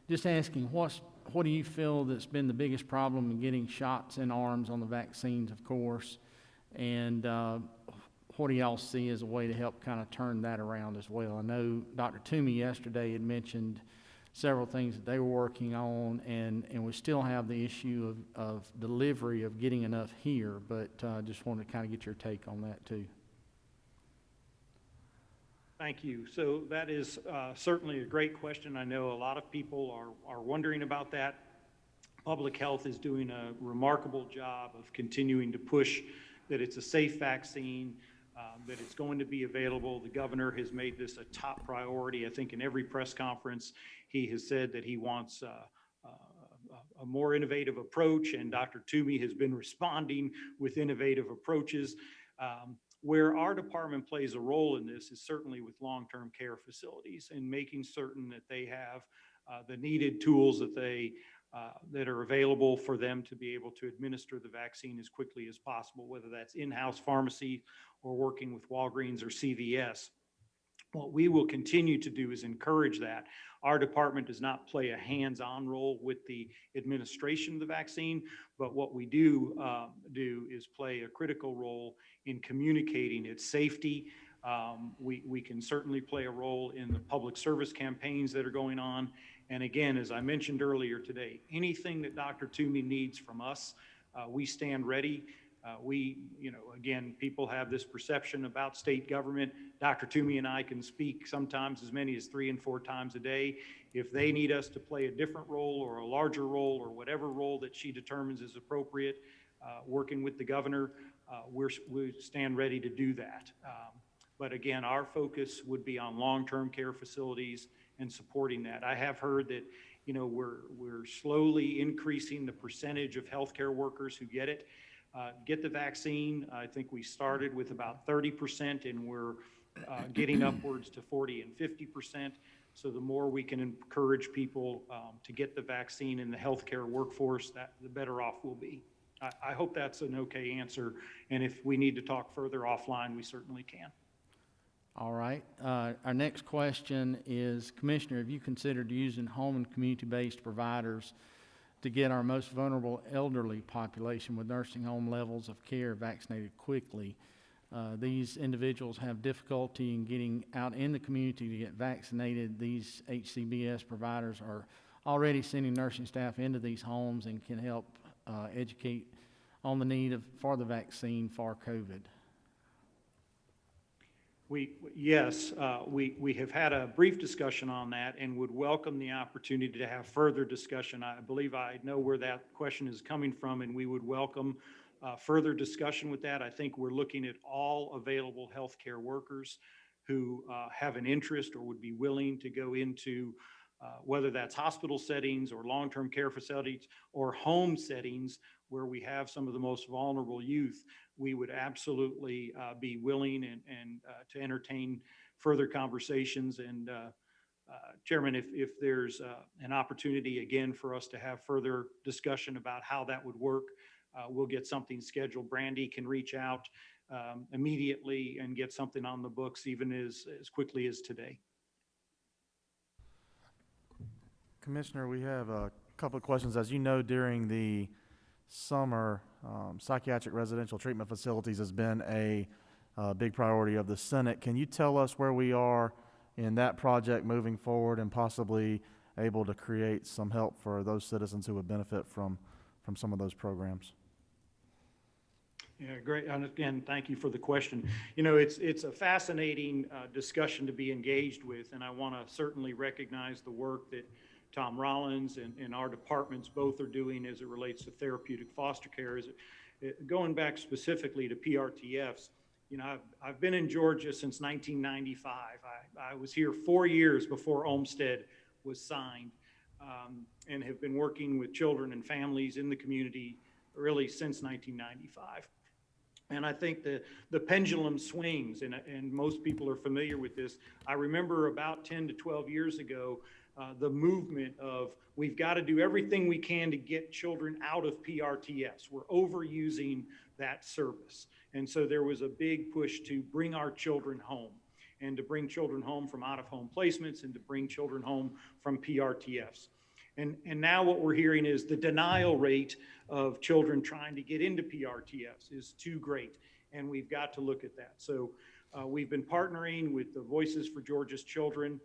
just asking what do you feel that's been the biggest problem in getting shots in arms on the vaccines, of course, and what do y'all see as a way to help kind of turn that around as well? I know Dr. Toomey yesterday had mentioned several things that they were working on, and we still have the issue of delivery of getting enough here, but just wanted to kind of get your take on that too. Thank you. So that is certainly a great question. I know a lot of people are wondering about that. Public Health is doing a remarkable job of continuing to push that it's a safe vaccine, that it's going to be available. The governor has made this a top priority. I think in every press conference, he has said that he wants a more innovative approach, and Dr. Toomey has been responding with innovative approaches. Where our department plays a role in this is certainly with long-term care facilities and making certain that they have the needed tools that are available for them to be able to administer the vaccine as quickly as possible, whether that's in-house pharmacy or working with Walgreens or CVS. What we will continue to do is encourage that. Our department does not play a hands-on role with the administration of the vaccine, but what we do is play a critical role in communicating its safety. We can certainly play a role in the public service campaigns that are going on. And again, as I mentioned earlier today, anything that Dr. Toomey needs from us, we stand ready. Again, people have this perception about state government. Dr. Toomey and I can speak sometimes as many as 3 and 4 times a day. If they need us to play a different role or a larger role or whatever role that she determines is appropriate, working with the governor, we stand ready to do that. But again, our focus would be on long-term care facilities and supporting that. I have heard that, we're slowly increasing the percentage of healthcare workers who get the vaccine. I think we started with about 30%, and we're getting upwards to 40 and 50%. So the more we can encourage people to get the vaccine in the healthcare workforce, the better off we'll be. I hope that's an okay answer, and if we need to talk further offline, we certainly can. All right. Our next question is, Commissioner, have you considered using home and community-based providers to get our most vulnerable elderly population with nursing home levels of care vaccinated quickly? These individuals have difficulty in getting out in the community to get vaccinated. These HCBS providers are already sending nursing staff into these homes and can help educate on the need for the vaccine for COVID. Yes, we have had a brief discussion on that and would welcome the opportunity to have further discussion. I believe I know where that question is coming from, and we would welcome further discussion with that. I think we're looking at all available healthcare workers who have an interest or would be willing to go into whether that's hospital settings or long-term care facilities or home settings where we have some of the most vulnerable youth, we would absolutely be willing and to entertain further conversations. And Chairman, if there's an opportunity again for us to have further discussion about how that would work, we'll get something scheduled. Brandy can reach out immediately and get something on the books even as quickly as today. Commissioner, we have a couple of questions. As you know, during the summer, psychiatric residential treatment facilities has been a big priority of the Senate. Can you tell us where we are in that project moving forward and possibly able to create some help for those citizens who would benefit from some of those programs? Yeah, great. And again, thank you for the question. You know, it's a fascinating discussion to be engaged with, and I want to certainly recognize the work that Tom Rollins and our departments both are doing as it relates to therapeutic foster care. Going back specifically to PRTFs, you know, I've been in Georgia since 1995. I was here 4 years before Olmstead was signed, and have been working with children and families in the community really since 1995. And I think the pendulum swings, and most people are familiar with this. I remember about 10 to 12 years ago, the movement of we've got to do everything we can to get children out of PRTS. We're overusing that service. And so there was a big push to bring our children home, and to bring children home from out-of-home placements, and to bring children home from PRTFs. And now what we're hearing is the denial rate of children trying to get into PRTS is too great, and we've got to look at that. So we've been partnering with the Voices for Georgia's Children,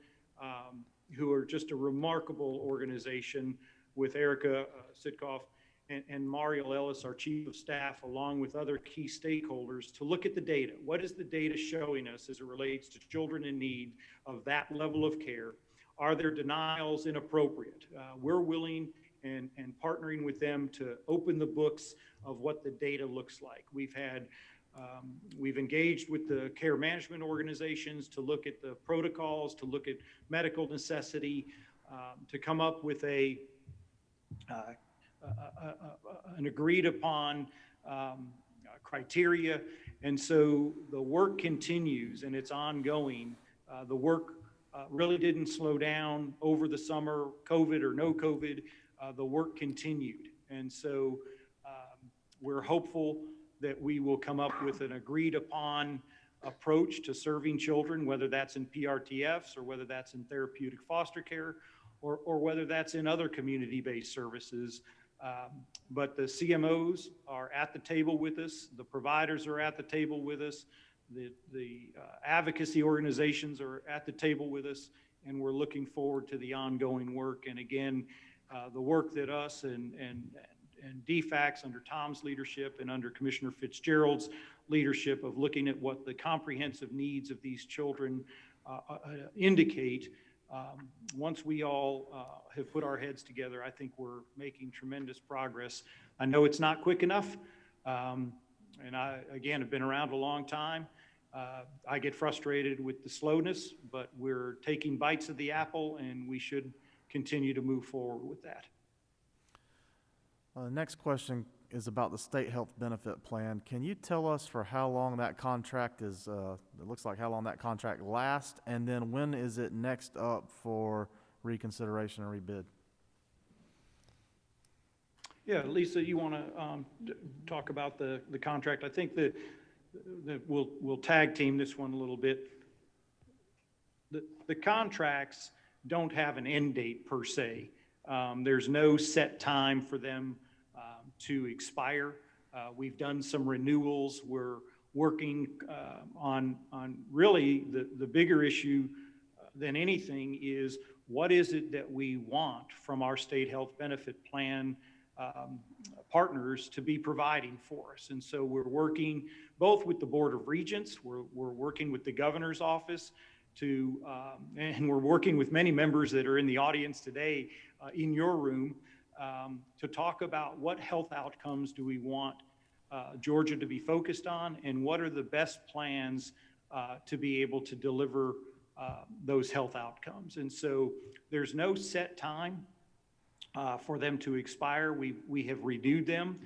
who are just a remarkable organization, with Erica Sitkoff and Mariel Ellis, our Chief of Staff, along with other key stakeholders, to look at the data. What is the data showing us as it relates to children in need of that level of care? Are there denials inappropriate? We're willing and partnering with them to open the books of what the data looks like. We've engaged with the care management organizations to look at the protocols, to look at medical necessity, to come up with an agreed upon criteria. And so the work continues and it's ongoing. The work really didn't slow down over the summer, COVID or no COVID. The work continued. And so we're hopeful that we will come up with an agreed upon approach to serving children, whether that's in PRTFs or whether that's in therapeutic foster care, or whether that's in other community-based services. But the CMOs are at the table with us. The providers are at the table with us. The advocacy organizations are at the table with us, and we're looking forward to the ongoing work. And again, the work that us and DFACS under Tom's leadership and under Commissioner Fitzgerald's leadership of looking at what the comprehensive needs of these children indicate. Once we all have put our heads together, I think we're making tremendous progress. I know it's not quick enough, and I, again, have been around a long time. I get frustrated with the slowness, but we're taking bites of the apple, and we should continue to move forward with that. Next question is about the state health benefit plan. Can you tell us for how long that contract is, it looks like how long that contract lasts, and then when is it next up for reconsideration and rebid? Yeah, Lisa, you want to talk about the contract? I think that we'll tag team this one a little bit. The contracts don't have an end date per se. There's no set time for them to expire. We've done some renewals. We're working on really the bigger issue than anything is what is it that we want from our state health benefit plan partners to be providing for us. And so we're working both with the Board of Regents, we're working with the governor's office to, and we're working with many members that are in the audience today in your room to talk about what health outcomes do we want Georgia to be focused on, and what are the best plans to be able to deliver those health outcomes. And so there's no set time for them to expire. We have renewed them.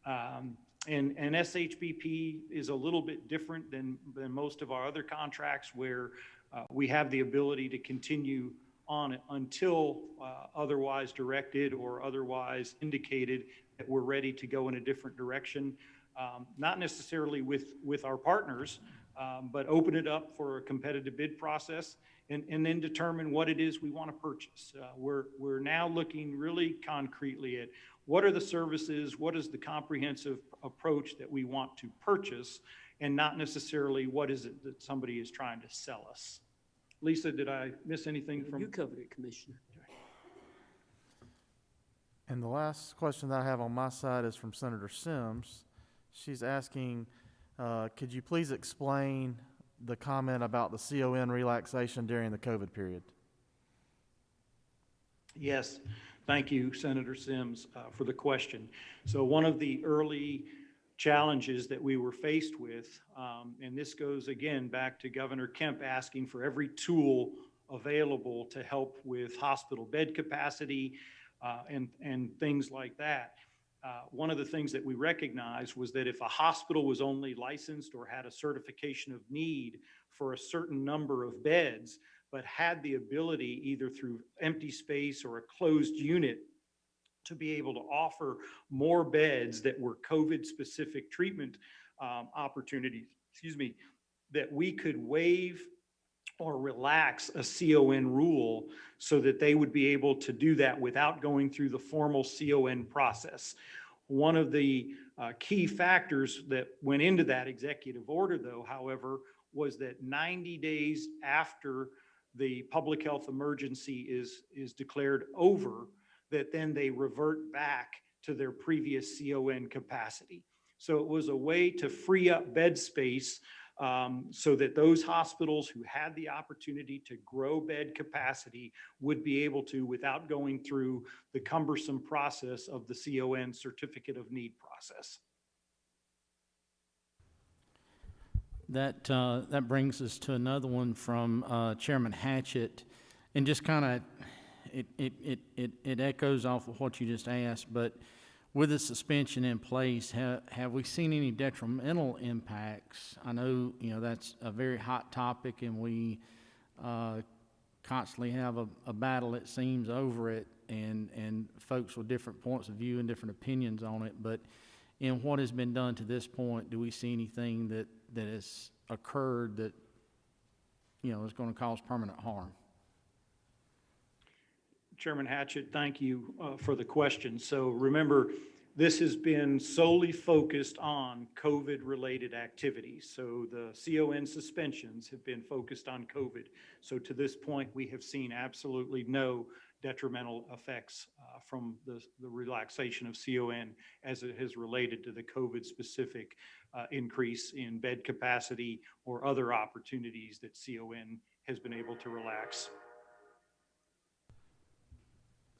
And SHBP is a little bit different than most of our other contracts, where we have the ability to continue on it until otherwise directed or otherwise indicated that we're ready to go in a different direction. Not necessarily with our partners, but open it up for a competitive bid process and then determine what it is we want to purchase. We're now looking really concretely at what are the services, what is the comprehensive approach that we want to purchase, and not necessarily what is it that somebody is trying to sell us. Lisa, did I miss anything from? You covered it, Commissioner. And the last question that I have on my side is from Senator Sims. She's asking, could you please explain the comment about the CON relaxation during the COVID period? Yes, thank you, Senator Sims, for the question. So one of the early challenges that we were faced with, and this goes again back to Governor Kemp asking for every tool available to help with hospital bed capacity and things like that. One of the things that we recognized was that if a hospital was only licensed or had a certification of need for a certain number of beds, but had the ability either through empty space or a closed unit to be able to offer more beds that were COVID-specific treatment opportunities, that we could waive or relax a CON rule so that they would be able to do that without going through the formal CON process. One of the key factors that went into that executive order, though, however, was that 90 days after the public health emergency is declared over, that then they revert back to their previous CON capacity. So it was a way to free up bed space so that those hospitals who had the opportunity to grow bed capacity would be able to without going through the cumbersome process of the CON certificate of need process. That brings us to another one from Chairman Hatchett, and just kind of it echoes off of what you just asked. But with the suspension in place, have we seen any detrimental impacts? I know that's a very hot topic, and we constantly have a battle, it seems, over it, and folks with different points of view and different opinions on it. But in what has been done to this point, do we see anything that has occurred that is going to cause permanent harm? Chairman Hatchett, thank you for the question. So remember, this has been solely focused on COVID-related activities. So the CON suspensions have been focused on COVID. So to this point, we have seen absolutely no detrimental effects from the relaxation of CON as it has related to the COVID-specific increase in bed capacity or other opportunities that CON has been able to relax.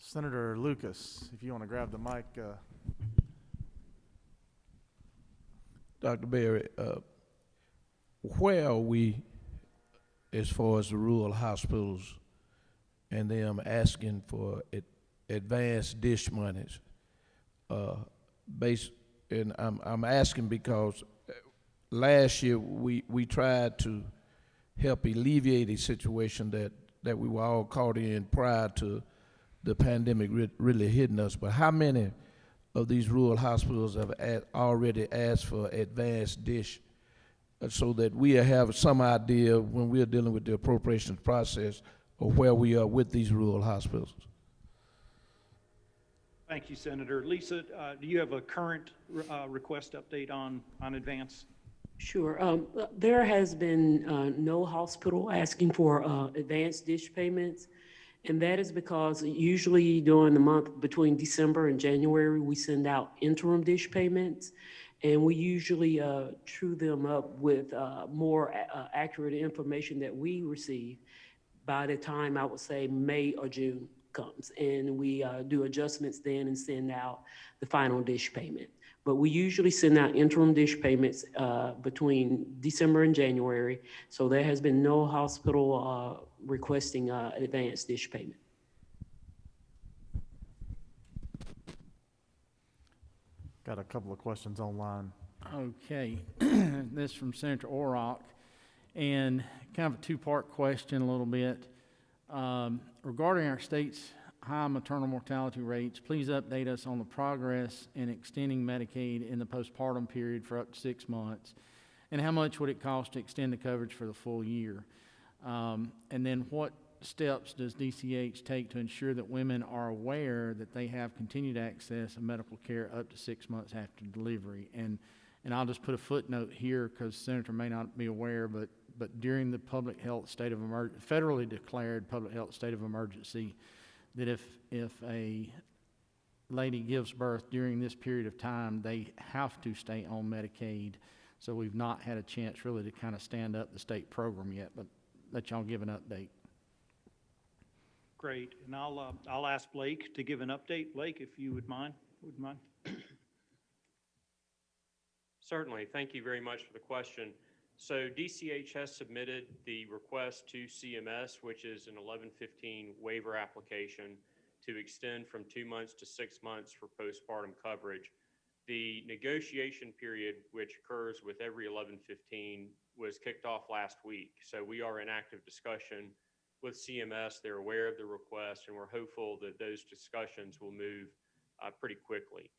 Senator Lucas, if you want to grab the mic. Dr. Berry, where are we as far as the rural hospitals and them asking for advanced dish monies? And I'm asking because last year we tried to help alleviate a situation that we were all caught in prior to the pandemic really hitting us. But how many of these rural hospitals have already asked for advanced dish so that we have some idea when we're dealing with the appropriations process of where we are with these rural hospitals? Thank you, Senator. Lisa, do you have a current request update on advance? Sure. There has been no hospital asking for advanced dish payments. And that is because usually during the month between December and January, we send out interim dish payments, and we usually true them up with more accurate information that we receive by the time, I would say, May or June comes. And we do adjustments then and send out the final dish payment. But we usually send out interim dish payments between December and January. So there has been no hospital requesting advanced dish payment. Got had a couple of questions online. Okay, this from Senator Orrock, and kind of a two-part question a little bit. Regarding our state's high maternal mortality rates, please update us on the progress in extending Medicaid in the postpartum period for up to 6 months, and how much would it cost to extend the coverage for the full year? And then what steps does DCH take to ensure that women are aware that they have continued access to medical care up to 6 months after delivery? And I'll just put a footnote here because Senator may not be aware, but during the public health state of federally declared public health state of emergency, that if a lady gives birth during this period of time, they have to stay on Medicaid. So we've not had a chance really to kind of stand up the state program yet, but let y'all give an update. Great, and I'll ask Blake to give an update. Blake, if you would mind. Certainly. Thank you very much for the question. So DCH has submitted the request to CMS, which is an 1115 waiver application to extend from 2 months to 6 months for postpartum coverage. The negotiation period, which occurs with every 1115, was kicked off last week. So we are in active discussion with CMS. They're aware of the request, and we're hopeful that those discussions will move pretty quickly.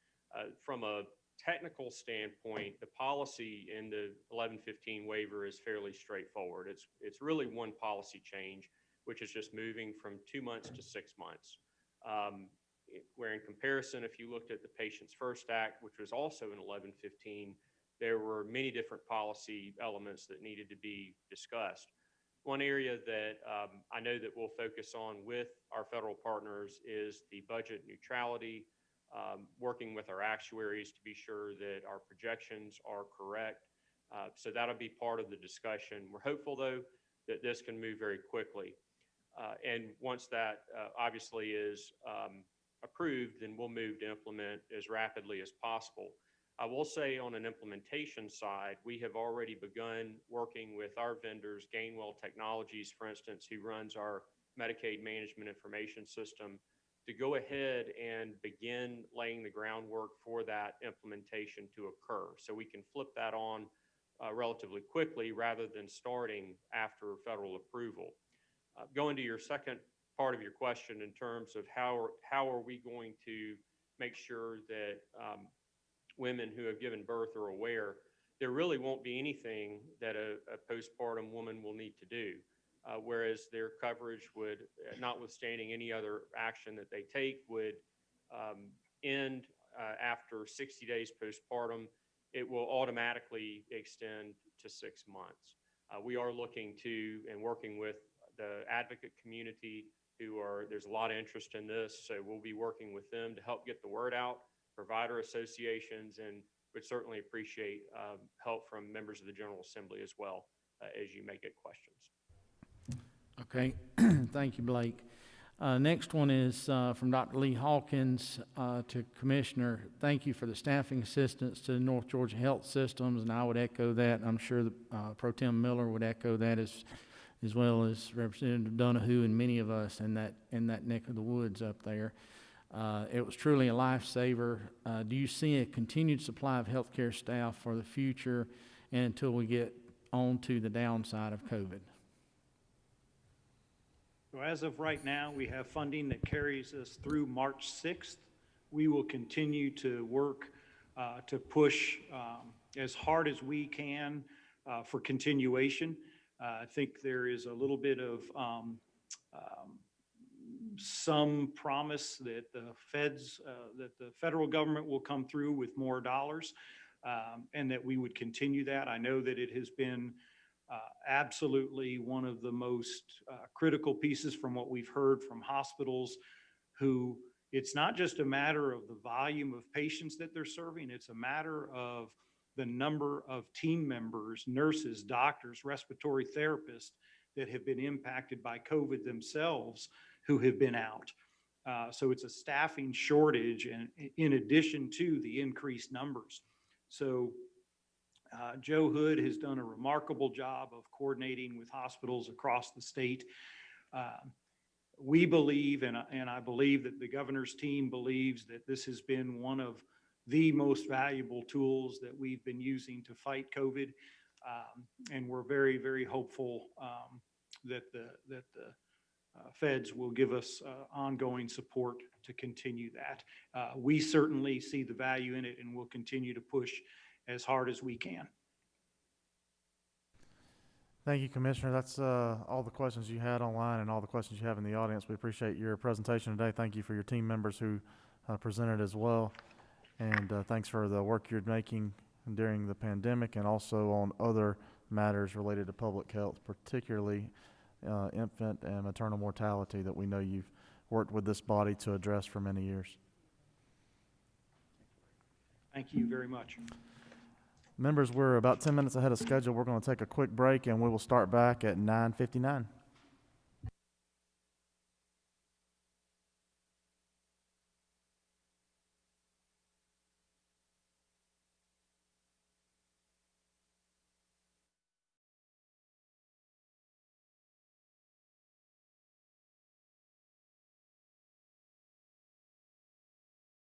From a technical standpoint, the policy in the 1115 waiver is fairly straightforward. It's really one policy change, which is just moving from 2 months to 6 months. Where in comparison, if you looked at the Patients First Act, which was also in 1115, there were many different policy elements that needed to be discussed. One area that I know that we'll focus on with our federal partners is the budget neutrality, working with our actuaries to be sure that our projections are correct. So that'll be part of the discussion. We're hopeful, though, that this can move very quickly. And once that obviously is approved, then we'll move to implement as rapidly as possible. I will say on an implementation side, we have already begun working with our vendors, Gainwell Technologies, for instance, who runs our Medicaid management information system, to go ahead and begin laying the groundwork for that implementation to occur. So we can flip that on relatively quickly rather than starting after federal approval. Going to your second part of your question in terms of how are we going to make sure that women who have given birth are aware, there really won't be anything that a postpartum woman will need to do. Whereas their coverage would, notwithstanding any other action that they take, would end after 60 days postpartum. It will automatically extend to 6 months. We are looking to and working with the advocate community there's a lot of interest in this, so we'll be working with them to help get the word out, provider associations, and would certainly appreciate help from members of the General Assembly as well as you may get questions. Okay, thank you, Blake. Next one is from Dr. Lee Hawkins to Commissioner. Thank you for the staffing assistance to the North Georgia Health Systems, and I would echo that. I'm sure that Pro Tem Miller would echo that as well as Representative Donahue and many of us in that neck of the woods up there. It was truly a lifesaver. Do you see a continued supply of healthcare staff for the future and until we get on to the downside of COVID? So as of right now, we have funding that carries us through March 6th. We will continue to work to push as hard as we can for continuation. I think there is a little bit of some promise that the federal government will come through with more dollars and that we would continue that. I know that it has been absolutely one of the most critical pieces from what we've heard from hospitals who it's not just a matter of the volume of patients that they're serving, it's a matter of the number of team members, nurses, doctors, respiratory therapists that have been impacted by COVID themselves who have been out. So it's a staffing shortage and in addition to the increased numbers. So Joe Hood has done a remarkable job of coordinating with hospitals across the state. We believe, and I believe that the governor's team believes that this has been one of the most valuable tools that we've been using to fight COVID. And we're very, very hopeful that the feds will give us ongoing support to continue that. We certainly see the value in it, and we'll continue to push as hard as we can. Thank you, Commissioner. That's all the questions you had online and all the questions you have in the audience. We appreciate your presentation today. Thank you for your team members who presented as well. And thanks for the work you're making during the pandemic and also on other matters related to public health, particularly infant and maternal mortality that we know you've worked with this body to address for many years. Thank you very much. Members, we're about 10 minutes ahead of schedule. We're going to take a quick break and we will start back at 9:59.